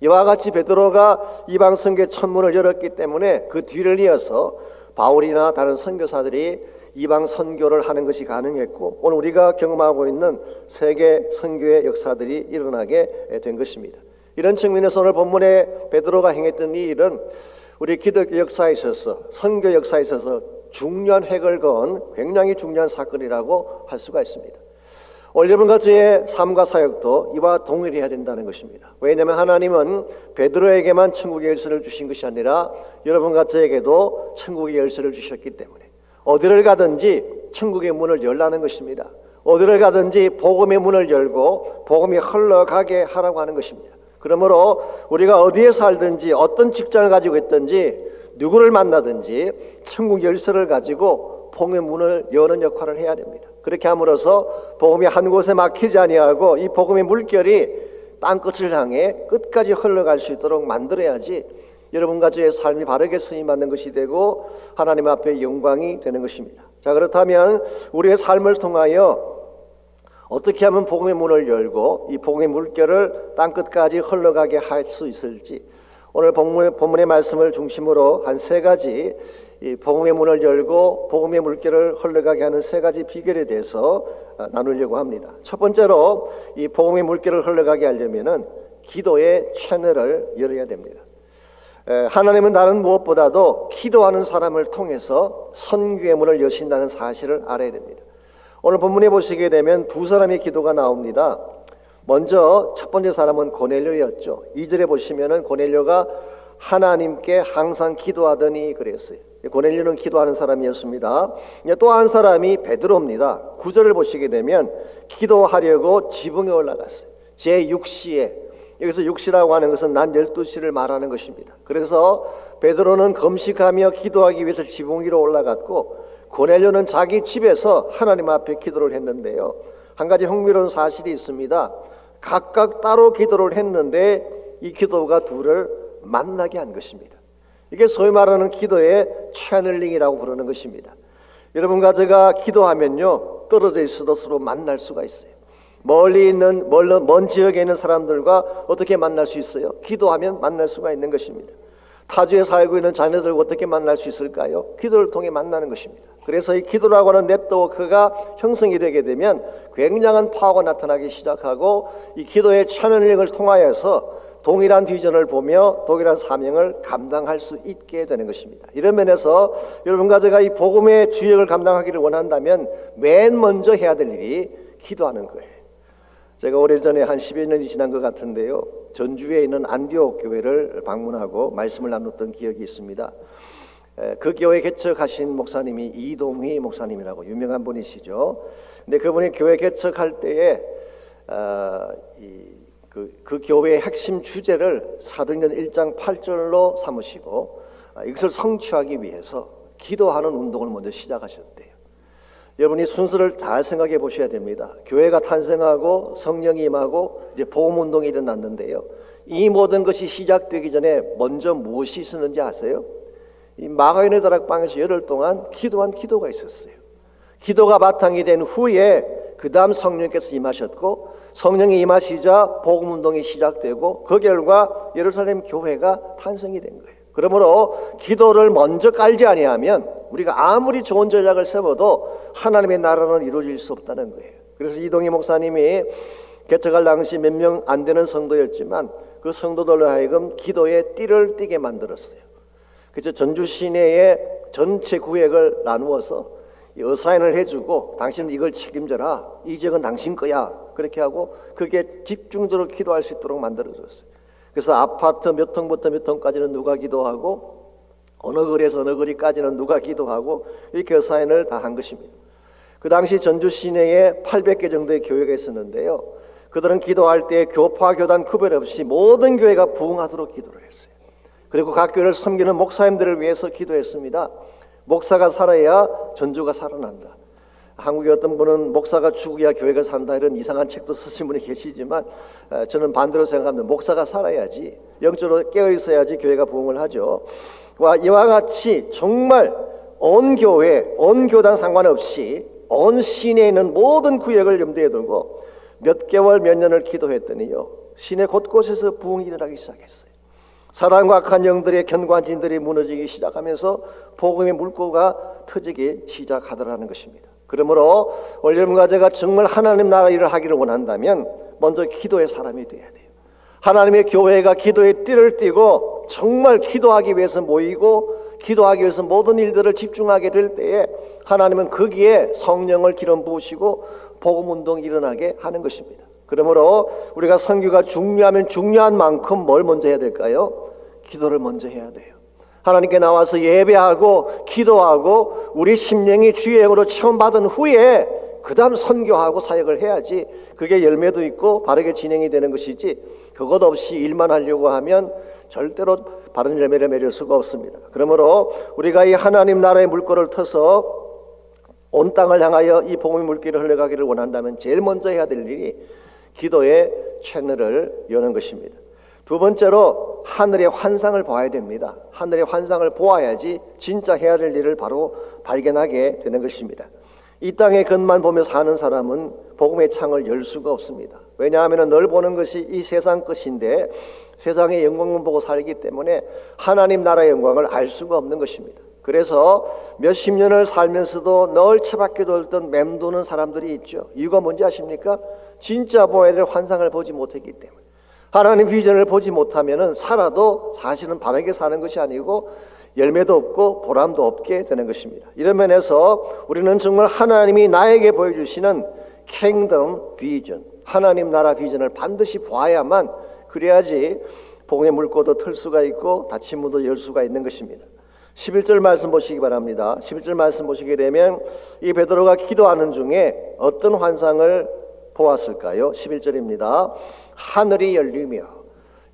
이와 같이 베드로가 이방 선교의 첫 문을 열었기 때문에 그 뒤를 이어서 바울이나 다른 선교사들이 이방 선교를 하는 것이 가능했고 오늘 우리가 경험하고 있는 세계 선교의 역사들이 일어나게 된 것입니다. 이런 측면에서 오늘 본문에 베드로가 행했던 이 일은 우리 기독교 역사에 있어서, 선교 역사에 있어서 중요한 획을 그은 굉장히 중요한 사건이라고 할 수가 있습니다. 오늘 여러분과 저의 삶과 사역도 이와 동일해야 된다는 것입니다. 왜냐하면 하나님은 베드로에게만 천국의 열쇠를 주신 것이 아니라 여러분과 저에게도 천국의 열쇠를 주셨기 때문에 어디를 가든지 천국의 문을 열라는 것입니다. 어디를 가든지 복음의 문을 열고 복음이 흘러가게 하라고 하는 것입니다. 그러므로 우리가 어디에 살든지 어떤 직장을 가지고 있든지 누구를 만나든지 천국 열쇠를 가지고 복음의 문을 여는 역할을 해야 됩니다. 그렇게 함으로써 복음이 한 곳에 막히지 아니하고 이 복음의 물결이 땅끝을 향해 끝까지 흘러갈 수 있도록 만들어야지 여러분과 저의 삶이 바르게 쓰임받는 것이 되고 하나님 앞에 영광이 되는 것입니다. 자, 그렇다면 우리의 삶을 통하여 어떻게 하면 복음의 문을 열고 이 복음의 물결을 땅끝까지 흘러가게 할 수 있을지 오늘 본문의 말씀을 중심으로 한 세 가지 이 복음의 문을 열고 복음의 물결을 흘러가게 하는 세 가지 비결에 대해서 나누려고 합니다. 첫 번째로 이 복음의 물결을 흘러가게 하려면은 기도의 채널을 열어야 됩니다. 하나님은 다른 무엇보다도 기도하는 사람을 통해서 선교의 문을 여신다는 사실을 알아야 됩니다. 오늘 본문에 보시게 되면 두 사람의 기도가 나옵니다. 먼저 첫 번째 사람은 고넬료였죠. 2절에 보시면은 고넬료가 하나님께 항상 기도하더니 그랬어요. 고넬료는 기도하는 사람이었습니다. 또 한 사람이 베드로입니다. 9절을 보시게 되면 기도하려고 지붕에 올라갔어요. 제6시에, 여기서 6시라고 하는 것은 난 12시를 말하는 것입니다. 그래서 베드로는 금식하며 기도하기 위해서 지붕 위로 올라갔고 고넬료는 자기 집에서 하나님 앞에 기도를 했는데요. 한 가지 흥미로운 사실이 있습니다. 각각 따로 기도를 했는데 이 기도가 둘을 만나게 한 것입니다. 이게 소위 말하는 기도의 채널링이라고 부르는 것입니다. 여러분과 제가 기도하면요, 떨어져 있어도 서로 만날 수가 있어요. 멀리 있는 먼 지역에 있는 사람들과 어떻게 만날 수 있어요? 기도하면 만날 수가 있는 것입니다. 타주에 살고 있는 자녀들과 어떻게 만날 수 있을까요? 기도를 통해 만나는 것입니다. 그래서 이 기도라고 하는 네트워크가 형성이 되게 되면 굉장한 파워가 나타나기 시작하고 이 기도의 채널링을 통하여서 동일한 비전을 보며 동일한 사명을 감당할 수 있게 되는 것입니다. 이런 면에서 여러분과 제가 이 복음의 주역을 감당하기를 원한다면 맨 먼저 해야 될 일이 기도하는 거예요. 제가 오래전에 한 10여 년이 지난 것 같은데요, 전주에 있는 안디옥 교회를 방문하고 말씀을 나눴던 기억이 있습니다. 그 교회 개척하신 목사님이 이동희 목사님이라고 유명한 분이시죠. 근데 그분이 교회 개척할 때에 그 교회의 핵심 주제를 사도행전 1장 8절로 삼으시고 이것을 성취하기 위해서 기도하는 운동을 먼저 시작하셨대요. 여러분이 순서를 잘 생각해 보셔야 됩니다. 교회가 탄생하고 성령이 임하고 이제 복음 운동이 일어났는데요. 이 모든 것이 시작되기 전에 먼저 무엇이 있었는지 아세요? 이 마가인의 다락방에서 열흘 동안 기도한 기도가 있었어요. 기도가 바탕이 된 후에 그 다음 성령께서 임하셨고 성령이 임하시자 복음 운동이 시작되고 그 결과 예루살렘 교회가 탄생이 된 거예요. 그러므로 기도를 먼저 깔지 아니하면 우리가 아무리 좋은 전략을 세워도 하나님의 나라는 이루어질 수 없다는 거예요. 그래서 이동희 목사님이 개척할 당시 몇 명 안 되는 성도였지만 그 성도들로 하여금 기도에 띠를 띠게 만들었어요. 그래서 전주 시내의 전체 구역을 나누어서 어사인을 해주고 당신은 이걸 책임져라, 이 지역은 당신 거야, 그렇게 하고 그게 집중적으로 기도할 수 있도록 만들어줬어요. 그래서 아파트 몇 층부터 몇 층까지는 누가 기도하고 어느 거리에서 어느 거리까지는 누가 기도하고 이렇게 어사인을 다 한 것입니다. 그 당시 전주 시내에 800개 정도의 교회가 있었는데요, 그들은 기도할 때 교파 교단 구별 없이 모든 교회가 부흥하도록 기도를 했어요. 그리고 각 교회를 섬기는 목사님들을 위해서 기도했습니다. 목사가 살아야 전주가 살아난다. 한국의 어떤 분은 목사가 죽어야 교회가 산다 이런 이상한 책도 쓰신 분이 계시지만 저는 반대로 생각합니다. 목사가 살아야지, 영적으로 깨어 있어야지 교회가 부흥을 하죠. 이와 같이 정말 온 교회, 온 교단 상관없이 온 시내에 있는 모든 구역을 염두에 두고 몇 개월 몇 년을 기도했더니요, 시내 곳곳에서 부흥이 일어나기 시작했어요. 사단과 악한 영들의 견관진들이 무너지기 시작하면서 복음의 물꼬가 터지기 시작하더라는 것입니다. 그러므로 오늘 여러분과 제가 정말 하나님 나라 일을 하기를 원한다면 먼저 기도의 사람이 되어야 돼요. 하나님의 교회가 기도의 띠를 띠고 정말 기도하기 위해서 모이고 기도하기 위해서 모든 일들을 집중하게 될 때에 하나님은 거기에 성령을 기름 부으시고 복음운동이 일어나게 하는 것입니다. 그러므로 우리가 선교가 중요하면 중요한 만큼 뭘 먼저 해야 될까요? 기도를 먼저 해야 돼요. 하나님께 나와서 예배하고 기도하고 우리 심령이 주의 영으로 체험받은 후에 그 다음 선교하고 사역을 해야지 그게 열매도 있고 바르게 진행이 되는 것이지 그것 없이 일만 하려고 하면 절대로 바른 열매를 맺을 수가 없습니다. 그러므로 우리가 이 하나님 나라의 물꼬를 터서 온 땅을 향하여 이 복음의 물길을 흘러가기를 원한다면 제일 먼저 해야 될 일이 기도의 채널을 여는 것입니다. 두 번째로 하늘의 환상을 봐야 됩니다. 하늘의 환상을 보아야지 진짜 해야 될 일을 바로 발견하게 되는 것입니다. 이 땅의 것만 보며 사는 사람은 복음의 창을 열 수가 없습니다. 왜냐하면 늘 보는 것이 이 세상 것인데 세상의 영광만 보고 살기 때문에 하나님 나라의 영광을 알 수가 없는 것입니다. 그래서 몇십 년을 살면서도 늘 채밖에 돌던 맴도는 사람들이 있죠. 이유가 뭔지 아십니까? 진짜 보아야 될 환상을 보지 못했기 때문에. 하나님 비전을 보지 못하면 살아도 사실은 바르게 사는 것이 아니고 열매도 없고 보람도 없게 되는 것입니다. 이런 면에서 우리는 정말 하나님이 나에게 보여주시는 킹덤 비전, 하나님 나라 비전을 반드시 봐야만 그래야지 복음의 물꼬도 틀 수가 있고 닫힌 문도 열 수가 있는 것입니다. 11절 말씀 보시기 바랍니다. 11절 말씀 보시게 되면 이 베드로가 기도하는 중에 어떤 환상을 보았을까요? 11절입니다. 하늘이 열리며,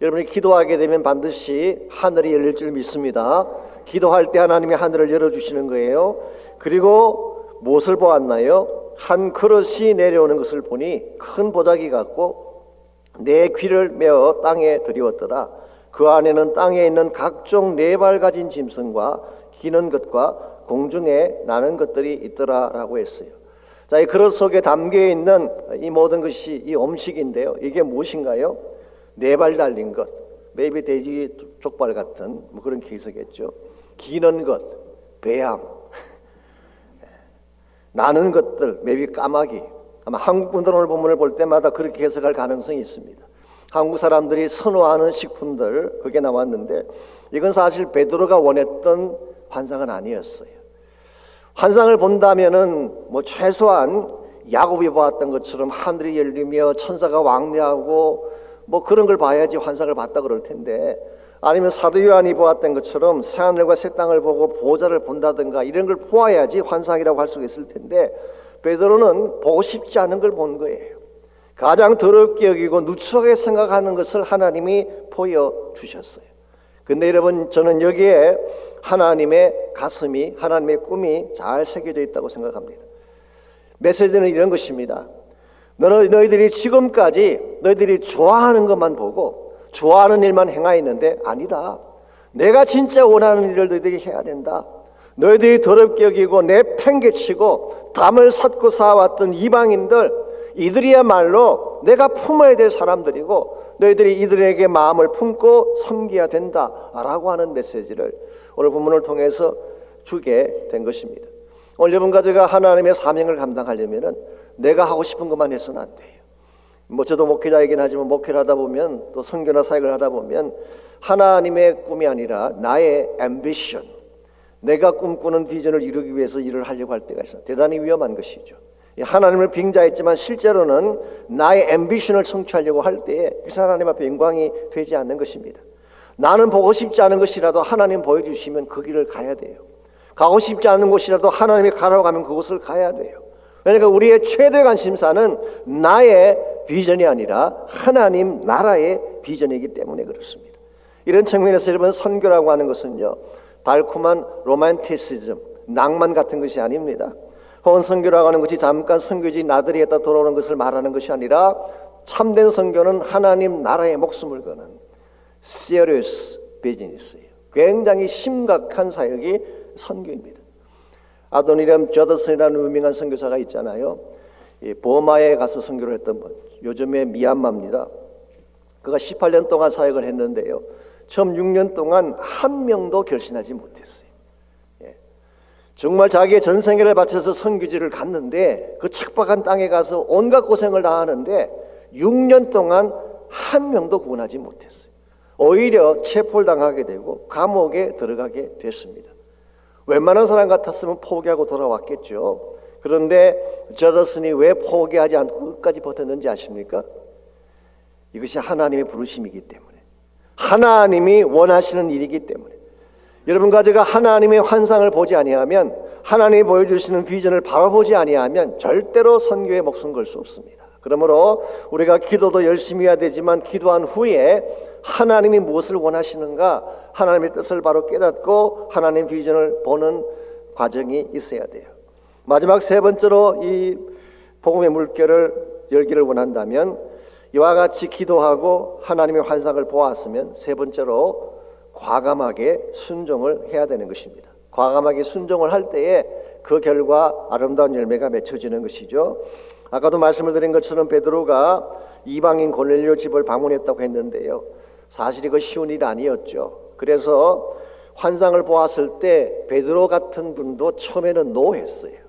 여러분이 기도하게 되면 반드시 하늘이 열릴 줄 믿습니다. 기도할 때 하나님이 하늘을 열어주시는 거예요. 그리고 무엇을 보았나요? 한 그릇이 내려오는 것을 보니 큰 보자기 같고 내 귀를 메어 땅에 들이웠더라. 그 안에는 땅에 있는 각종 네 발 가진 짐승과 기는 것과 공중에 나는 것들이 있더라라고 했어요. 자, 이 그릇 속에 담겨 있는 이 모든 것이 이 음식인데요. 이게 무엇인가요? 네 발 달린 것, maybe 돼지 족발 같은 뭐 그런 케이스겠죠. 기는 것, 배양, 나는 것들, maybe 까마귀. 아마 한국 분들은 오늘 본문을 볼 때마다 그렇게 해석할 가능성이 있습니다. 한국 사람들이 선호하는 식품들 그게 나왔는데 이건 사실 베드로가 원했던 환상은 아니었어요. 환상을 본다면은 뭐 최소한 야곱이 보았던 것처럼 하늘이 열리며 천사가 왕래하고 뭐 그런 걸 봐야지 환상을 봤다 그럴 텐데, 아니면 사도 요한이 보았던 것처럼 새하늘과 새 땅을 보고 보좌를 본다든가 이런 걸 보아야지 환상이라고 할 수 있을 텐데 베드로는 보고 싶지 않은 걸 본 거예요. 가장 더럽게 여기고 누추하게 생각하는 것을 하나님이 보여주셨어요. 근데 여러분, 저는 여기에 하나님의 가슴이, 하나님의 꿈이 잘 새겨져 있다고 생각합니다. 메시지는 이런 것입니다. 너희들이 지금까지 너희들이 좋아하는 것만 보고 좋아하는 일만 행하였는데 아니다. 내가 진짜 원하는 일을 너희들이 해야 된다. 너희들이 더럽게 여기고 내팽개치고 담을 샀고 쌓아왔던 이방인들, 이들이야말로 내가 품어야 될 사람들이고 너희들이 이들에게 마음을 품고 섬겨야 된다라고 하는 메시지를 오늘 본문을 통해서 주게 된 것입니다. 오늘 여러분과 제가 하나님의 사명을 감당하려면 내가 하고 싶은 것만 해서는 안 돼요. 뭐 저도 목회자이긴 하지만 목회를 하다 보면 또 선교나 사역을 하다 보면 하나님의 꿈이 아니라 나의 앰비션, 내가 꿈꾸는 비전을 이루기 위해서 일을 하려고 할 때가 있어요. 대단히 위험한 것이죠. 하나님을 빙자했지만 실제로는 나의 앰비션을 성취하려고 할 때에 그 하나님 앞에 영광이 되지 않는 것입니다. 나는 보고 싶지 않은 것이라도 하나님 보여주시면 그 길을 가야 돼요. 가고 싶지 않은 곳이라도 하나님이 가라고 하면 그곳을 가야 돼요. 그러니까 우리의 최대 관심사는 나의 비전이 아니라 하나님 나라의 비전이기 때문에 그렇습니다. 이런 측면에서 여러분, 선교라고 하는 것은요, 달콤한 로맨티시즘, 낭만 같은 것이 아닙니다. 혹은 선교라고 하는 것이 잠깐 선교지 나들이 했다 돌아오는 것을 말하는 것이 아니라 참된 선교는 하나님 나라에 목숨을 거는 serious business예요. 굉장히 심각한 사역이 선교입니다. 아도니람 저더슨이라는 유명한 선교사가 있잖아요. 버마에 가서 선교를 했던 분, 요즘에 미얀마입니다. 그가 18년 동안 사역을 했는데요, 처음 6년 동안 한 명도 결신하지 못했어요. 정말 자기의 전생애를 바쳐서 선교지를 갔는데 그 척박한 땅에 가서 온갖 고생을 다 하는데 6년 동안 한 명도 구원하지 못했어요. 오히려 체포당하게 되고 감옥에 들어가게 됐습니다. 웬만한 사람 같았으면 포기하고 돌아왔겠죠. 그런데 저더슨이 왜 포기하지 않고 끝까지 버텼는지 아십니까? 이것이 하나님의 부르심이기 때문에, 하나님이 원하시는 일이기 때문에. 여러분과 제가 하나님의 환상을 보지 아니하면, 하나님이 보여주시는 비전을 바라보지 아니하면 절대로 선교에 목숨 걸 수 없습니다. 그러므로 우리가 기도도 열심히 해야 되지만 기도한 후에 하나님이 무엇을 원하시는가, 하나님의 뜻을 바로 깨닫고 하나님의 비전을 보는 과정이 있어야 돼요. 마지막 세 번째로 이 복음의 물결을 열기를 원한다면, 이와 같이 기도하고 하나님의 환상을 보았으면 세 번째로 과감하게 순종을 해야 되는 것입니다. 과감하게 순종을 할 때에 그 결과 아름다운 열매가 맺혀지는 것이죠. 아까도 말씀을 드린 것처럼 베드로가 이방인 고넬료 집을 방문했다고 했는데요, 사실 이거 쉬운 일이 아니었죠. 그래서 환상을 보았을 때 베드로 같은 분도 처음에는 노했어요.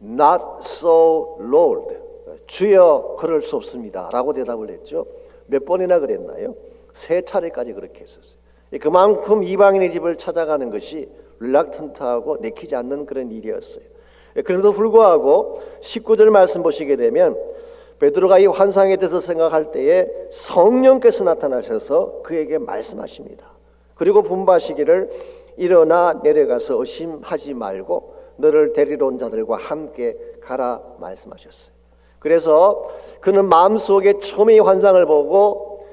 Not so, Lord. 주여, 그럴 수 없습니다 라고 대답을 했죠. 몇 번이나 그랬나요? 3차례까지 그렇게 했었어요. 그만큼 이방인의 집을 찾아가는 것이 릴락턴트하고 내키지 않는 그런 일이었어요. 그럼에도 불구하고 19절 말씀 보시게 되면 베드로가 이 환상에 대해서 생각할 때에 성령께서 나타나셔서 그에게 말씀하십니다. 그리고 분부하시기를 일어나 내려가서 의심하지 말고 너를 데리러 온 자들과 함께 가라 말씀하셨어요. 그래서 그는 마음속에 처음에 이 환상을 보고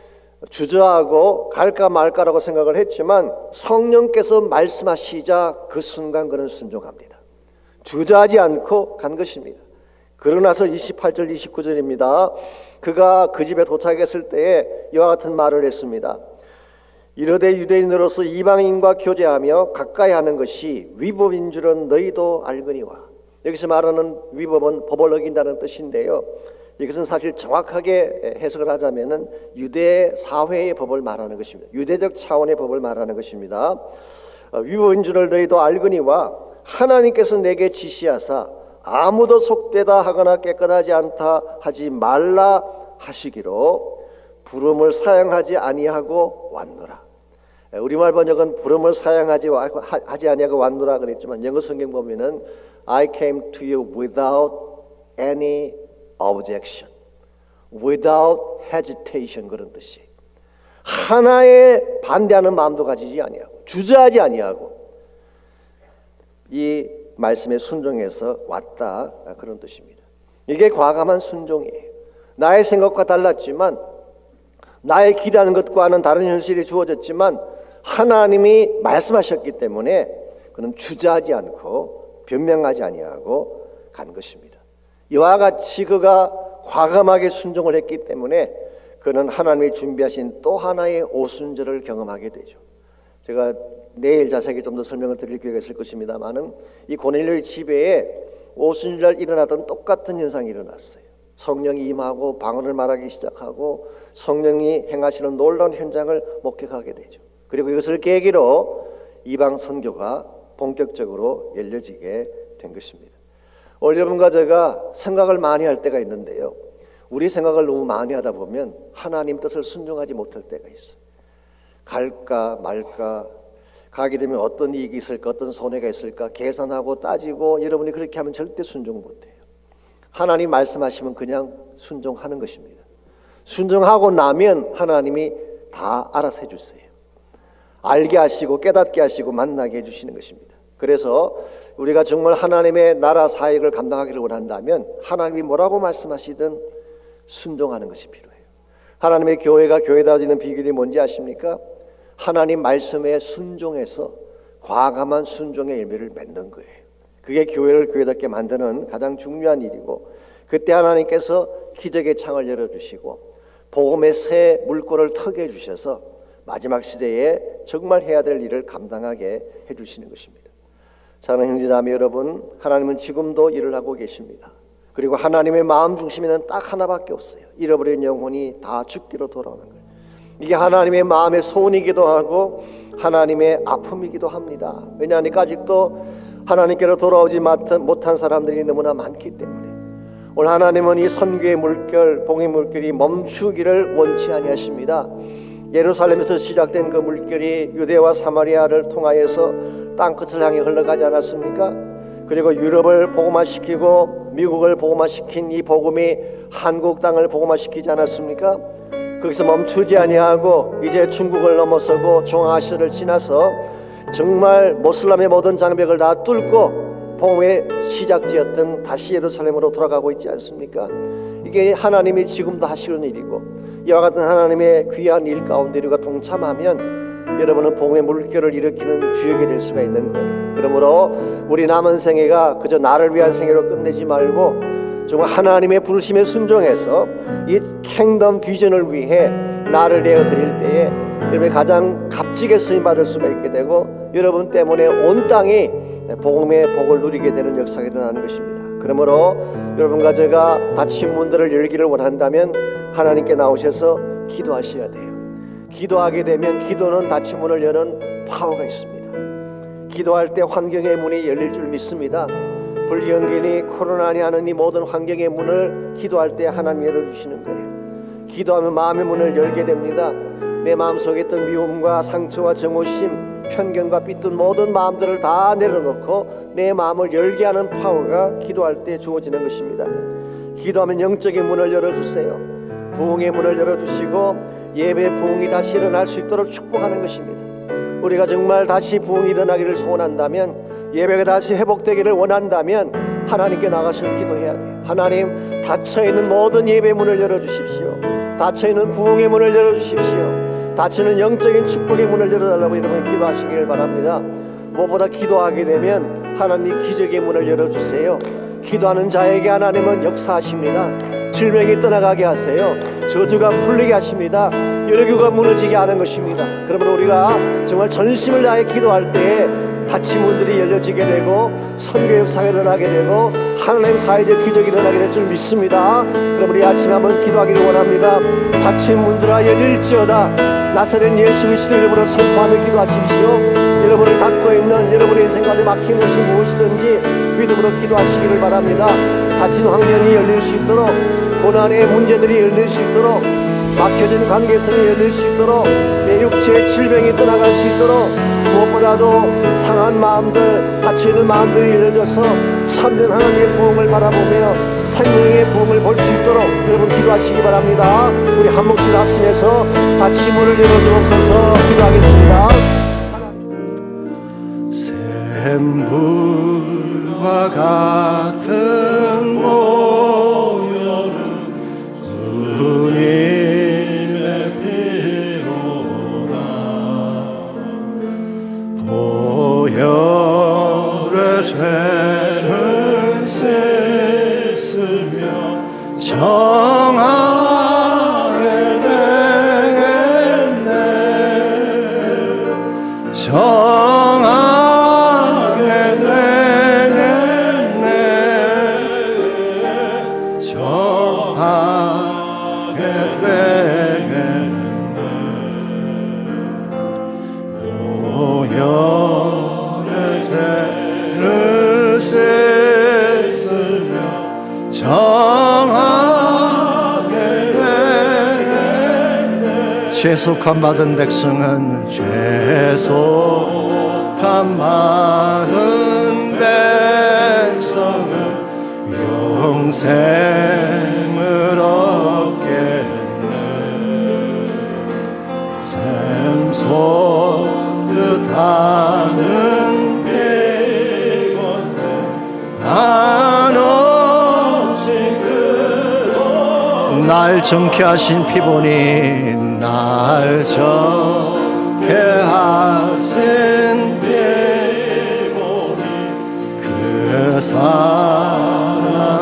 주저하고 갈까 말까라고 생각을 했지만 성령께서 말씀하시자 그 순간 그는 순종합니다. 주저하지 않고 간 것입니다. 그러나서 28절 29절입니다. 그가 그 집에 도착했을 때에 이와 같은 말을 했습니다. 이르되 유대인으로서 이방인과 교제하며 가까이 하는 것이 위법인 줄은 너희도 알거니와. 여기서 말하는 위법은 법을 어긴다는 뜻인데요, 이것은 사실 정확하게 해석을 하자면은 유대 사회의 법을 말하는 것입니다. 유대적 차원의 법을 말하는 것입니다. 위법인 줄을 너희도 알거니와 하나님께서 내게 지시하사 아무도 속되다 하거나 깨끗하지 않다 하지 말라 하시기로 부름을 사용하지 아니하고 왔노라. 우리말 번역은 부름을 사용하지 아니하고 왔노라 그랬지만 영어 성경 보면은 I came to you without any objection, without hesitation 그런 뜻이. 하나에 반대하는 마음도 가지지 아니하고 주저하지 아니하고 이 말씀에 순종해서 왔다 그런 뜻입니다. 이게 과감한 순종이에요. 나의 생각과 달랐지만 나의 기대하는 것과는 다른 현실이 주어졌지만 하나님이 말씀하셨기 때문에 그는 주저하지 않고 변명하지 아니하고 간 것입니다. 이와 같이 그가 과감하게 순종을 했기 때문에 그는 하나님이 준비하신 또 하나의 오순절을 경험하게 되죠. 제가 내일 자세하게 좀 더 설명을 드릴 기회가 있을 것입니다만은 이 고넬료의 집에 오순절 일어났던 똑같은 현상이 일어났어요. 성령이 임하고 방언을 말하기 시작하고 성령이 행하시는 놀라운 현장을 목격하게 되죠. 그리고 이것을 계기로 이방 선교가 본격적으로 열려지게 된 것입니다. 오늘 여러분과 제가 생각을 많이 할 때가 있는데요, 우리 생각을 너무 많이 하다 보면 하나님 뜻을 순종하지 못할 때가 있어요. 갈까 말까, 가게 되면 어떤 이익이 있을까, 어떤 손해가 있을까 계산하고 따지고, 여러분이 그렇게 하면 절대 순종 못해요. 하나님 말씀하시면 그냥 순종하는 것입니다. 순종하고 나면 하나님이 다 알아서 해주세요. 알게 하시고 깨닫게 하시고 만나게 해주시는 것입니다. 그래서 우리가 정말 하나님의 나라 사역을 감당하기를 원한다면 하나님이 뭐라고 말씀하시든 순종하는 것이 필요해요. 하나님의 교회가 교회다워지는 비결이 뭔지 아십니까? 하나님 말씀에 순종해서 과감한 순종의 열매를 맺는 거예요. 그게 교회를 교회답게 만드는 가장 중요한 일이고, 그때 하나님께서 기적의 창을 열어주시고 복음의 새 물꼬를 트게 해주셔서 마지막 시대에 정말 해야 될 일을 감당하게 해주시는 것입니다. 사랑하는 형제자매 여러분, 하나님은 지금도 일을 하고 계십니다. 그리고 하나님의 마음 중심에는 딱 하나밖에 없어요. 잃어버린 영혼이 다 죽기로 돌아오는 거예요. 이게 하나님의 마음의 소원이기도 하고 하나님의 아픔이기도 합니다. 왜냐하니까 아직도 하나님께로 돌아오지 못한 사람들이 너무나 많기 때문에 오늘 하나님은 이 선교의 물결, 복음의 물결이 멈추기를 원치 아니하십니다. 예루살렘에서 시작된 그 물결이 유대와 사마리아를 통하여서 땅끝을 향해 흘러가지 않았습니까? 그리고 유럽을 복음화시키고 미국을 복음화시킨 이 복음이 한국 땅을 복음화시키지 않았습니까? 거기서 멈추지 아니하고 이제 중국을 넘어서고 중앙아시아를 지나서 정말 모슬람의 모든 장벽을 다 뚫고 복음의 시작지였던 다시 예루살렘으로 돌아가고 있지 않습니까? 이게 하나님이 지금도 하시는 일이고, 이와 같은 하나님의 귀한 일 가운데 우리가 동참하면 여러분은 복음의 물결을 일으키는 주역이 될 수가 있는 거예요. 그러므로 우리 남은 생애가 그저 나를 위한 생애로 끝내지 말고 정말 하나님의 부르심에 순종해서 이 킹덤 비전을 위해 나를 내어 드릴 때에 여러분이 가장 값지게 쓰임받을 수가 있게 되고, 여러분 때문에 온 땅이 복음의 복을 누리게 되는 역사가 일어나는 것입니다. 그러므로 여러분과 제가 닫힌 문들을 열기를 원한다면 하나님께 나오셔서 기도하셔야 돼요. 기도하게 되면 기도는 닫힌 문을 여는 파워가 있습니다. 기도할 때 환경의 문이 열릴 줄 믿습니다. 불경기니 코로나니 하는 이 모든 환경의 문을 기도할 때 하나님이 열어주시는 거예요. 기도하면 마음의 문을 열게 됩니다. 내 마음속에 있던 미움과 상처와 정오심, 편견과 삐뚤 모든 마음들을 다 내려놓고 내 마음을 열게 하는 파워가 기도할 때 주어지는 것입니다. 기도하면 영적인 문을 열어주세요. 부흥의 문을 열어주시고 예배 부흥이 다시 일어날 수 있도록 축복하는 것입니다. 우리가 정말 다시 부흥이 일어나기를 소원한다면, 예배가 다시 회복되기를 원한다면 하나님께 나가서 기도해야 돼요. 하나님, 닫혀있는 모든 예배 문을 열어주십시오. 닫혀있는 부흥의 문을 열어주십시오. 닫히는 영적인 축복의 문을 열어달라고 여러분이 기도하시기를 바랍니다. 무엇보다 기도하게 되면 하나님이 기적의 문을 열어주세요. 기도하는 자에게 하나님은 역사하십니다. 질병이 떠나가게 하세요. 저주가 풀리게 하십니다. 열교가 무너지게 하는 것입니다. 그러므로 우리가 정말 전심을 다해 기도할 때에 닫힌 문들이 열려지게 되고 선교 역사가 일어나게 되고 하나님 사회적 기적이 일어나게 될 줄 믿습니다. 그럼 우리 아침에 한번 기도하기를 원합니다. 닫힌 문들아 열릴지어다. 나사렛 예수 그리스도 이름으로 선포하며 기도하십시오. 여러분을 닫고 있는 여러분의 인생 가운데 막힌 것이 무엇이든지 믿음으로 기도하시기를 바랍니다. 닫힌 환경이 열릴 수 있도록, 고난의 문제들이 열릴 수 있도록, 막혀진 관계성이 열릴 수 있도록, 내 육체의 질병이 떠나갈 수 있도록, 무엇보다도 상한 마음들, 닫혀있는 마음들이 열려져서 참된 하나님의 부흥을 바라보며 생명의 부흥을 볼 수 있도록 여러분 기도하시기 바랍니다. 우리 한 목소리 합심해서 닫힌 문을 열어주옵소서 기도하겠습니다. 샘물과 같은 모여를 주님의 피로다. 보혈의 죄를 씻으며 정하게 되겠네. 정하게 되겠네. 정하게 되겠네. 보혈의 죄를 씻으며 정하게 되겠네. 죄속함 받은 백성은 죄속함 받은 백성은 영생을 얻겠네. 샘솟듯 하는 피곤새 한없이 그도 날 정케 하신 피보니 날 정케 하신 피보니 그 사랑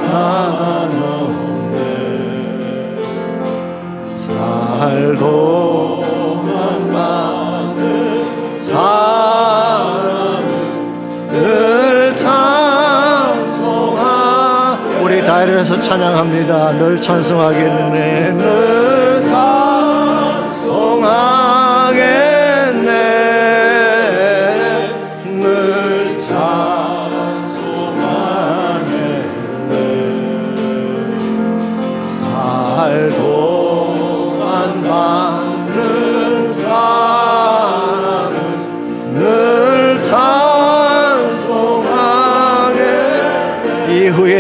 하나없네. 살도만 많은 사랑을 늘 찬송하. 우리 다이어에서 찬양합니다. 늘 찬송하겠네. 늘 찬송하겠네. 늘 찬송하겠네.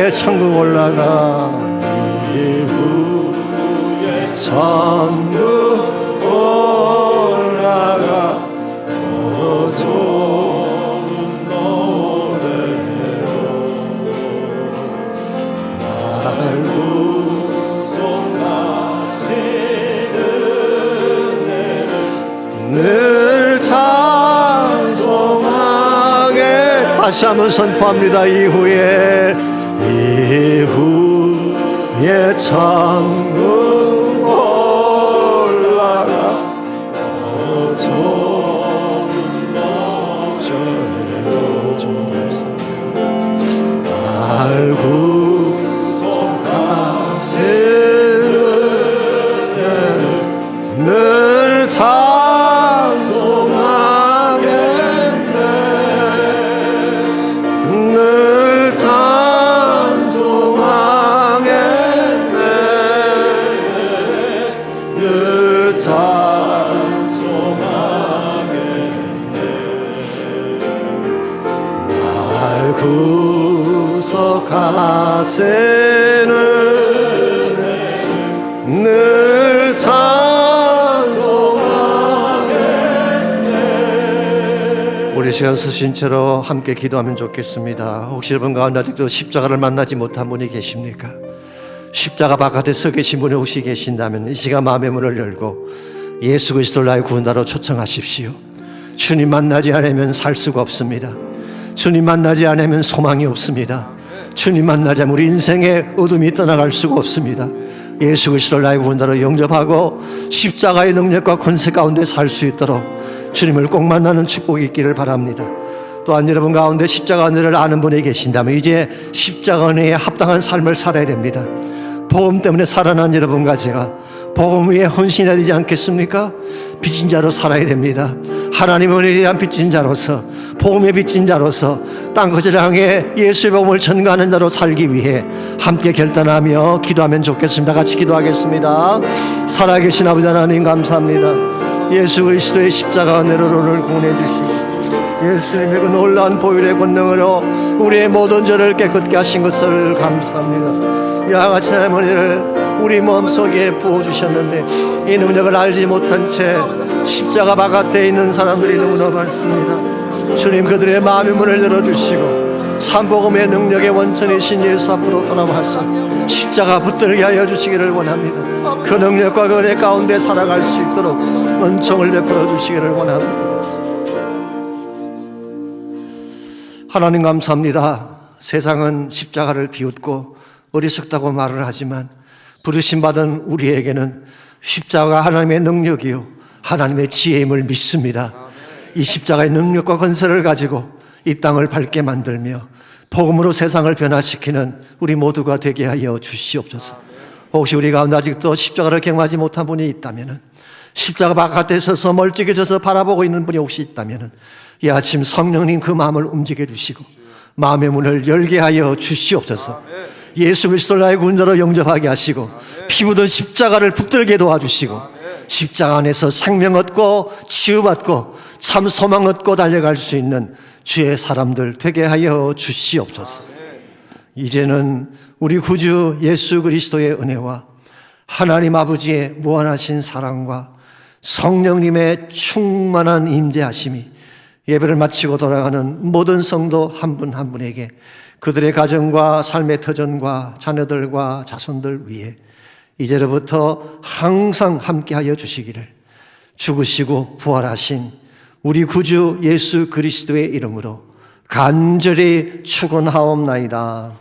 이후에 천국 올라가 이후에 천국 올라가 더 좋은 노래로 날 구속하시는 늘 찬송하게 다시 한번 선포합니다. 이후에 천국 올라가 더 좋은 날 구속하시는 늘 찬송하겠네 늘 찬송하겠네 늘 찬송하겠네 날 구속하시는 늘 찬송하겠네. 우리 시간 쓰신 채로 함께 기도하면 좋겠습니다. 혹시 여러분 가운데 아직도 십자가를 만나지 못한 분이 계십니까? 십자가 바깥에 서 계신 분이 혹시 계신다면 이 시간 마음의 문을 열고 예수 그리스도를 나의 구원자로 초청하십시오. 주님 만나지 않으면 살 수가 없습니다. 주님 만나지 않으면 소망이 없습니다. 주님 만나지 않으면 우리 인생의 어둠이 떠나갈 수가 없습니다. 예수 그리스도를 나의 구원자로 영접하고 십자가의 능력과 권세 가운데 살 수 있도록 주님을 꼭 만나는 축복이 있기를 바랍니다. 또한 여러분 가운데 십자가 은혜를 아는 분이 계신다면 이제 십자가 은혜에 합당한 삶을 살아야 됩니다. 복음 때문에 살아난 여러분과 제가 복음 위에 헌신해야 되지 않겠습니까? 빚진 자로 살아야 됩니다. 하나님의 은혜에 대한 빚진 자로서 복음의 빚진 자로서 땅끝을 향해 예수의 복음을 전가하는 자로 살기 위해 함께 결단하며 기도하면 좋겠습니다. 같이 기도하겠습니다. 살아계신 아버지 하나님 감사합니다. 예수 그리스도의 십자가 은혜로 우리를 구원해 주시고 예수님의 그 놀라운 보혈의 권능으로 우리의 모든 죄를 깨끗게 하신 것을 감사합니다. 이와 같이 하나님의 은혜를 우리 마음속에 부어주셨는데 이 능력을 알지 못한 채 십자가 바깥에 있는 사람들이 너무나 많습니다. 주님 그들의 마음의 문을 열어주시고 참복음의 능력의 원천이신 예수 앞으로 돌아와서 십자가 붙들게 하여 주시기를 원합니다. 그 능력과 그 은혜 가운데 살아갈 수 있도록 은총을 베풀어 주시기를 원합니다. 하나님 감사합니다. 세상은 십자가를 비웃고 어리석다고 말을 하지만 부르심받은 우리에게는 십자가가 하나님의 능력이요 하나님의 지혜임을 믿습니다. 이 십자가의 능력과 건설을 가지고 이 땅을 밝게 만들며 복음으로 세상을 변화시키는 우리 모두가 되게 하여 주시옵소서. 혹시 우리 가운데 아직도 십자가를 경험하지 못한 분이 있다면 십자가 바깥에 서서 멀찍해져서 바라보고 있는 분이 혹시 있다면 이 아침 성령님 그 마음을 움직여 주시고 마음의 문을 열게 하여 주시옵소서. 예수 그리스도를 나의 구원자로 영접하게 하시고 피 묻은 십자가를 붙들게 도와주시고 십자가 안에서 생명 얻고 치유받고 참 소망 얻고 달려갈 수 있는 주의 사람들 되게 하여 주시옵소서. 이제는 우리 구주 예수 그리스도의 은혜와 하나님 아버지의 무한하신 사랑과 성령님의 충만한 임재하심이 예배를 마치고 돌아가는 모든 성도 한 분 한 분에게 그들의 가정과 삶의 터전과 자녀들과 자손들 위해 이제로부터 항상 함께하여 주시기를 죽으시고 부활하신 우리 구주 예수 그리스도의 이름으로 간절히 축원하옵나이다.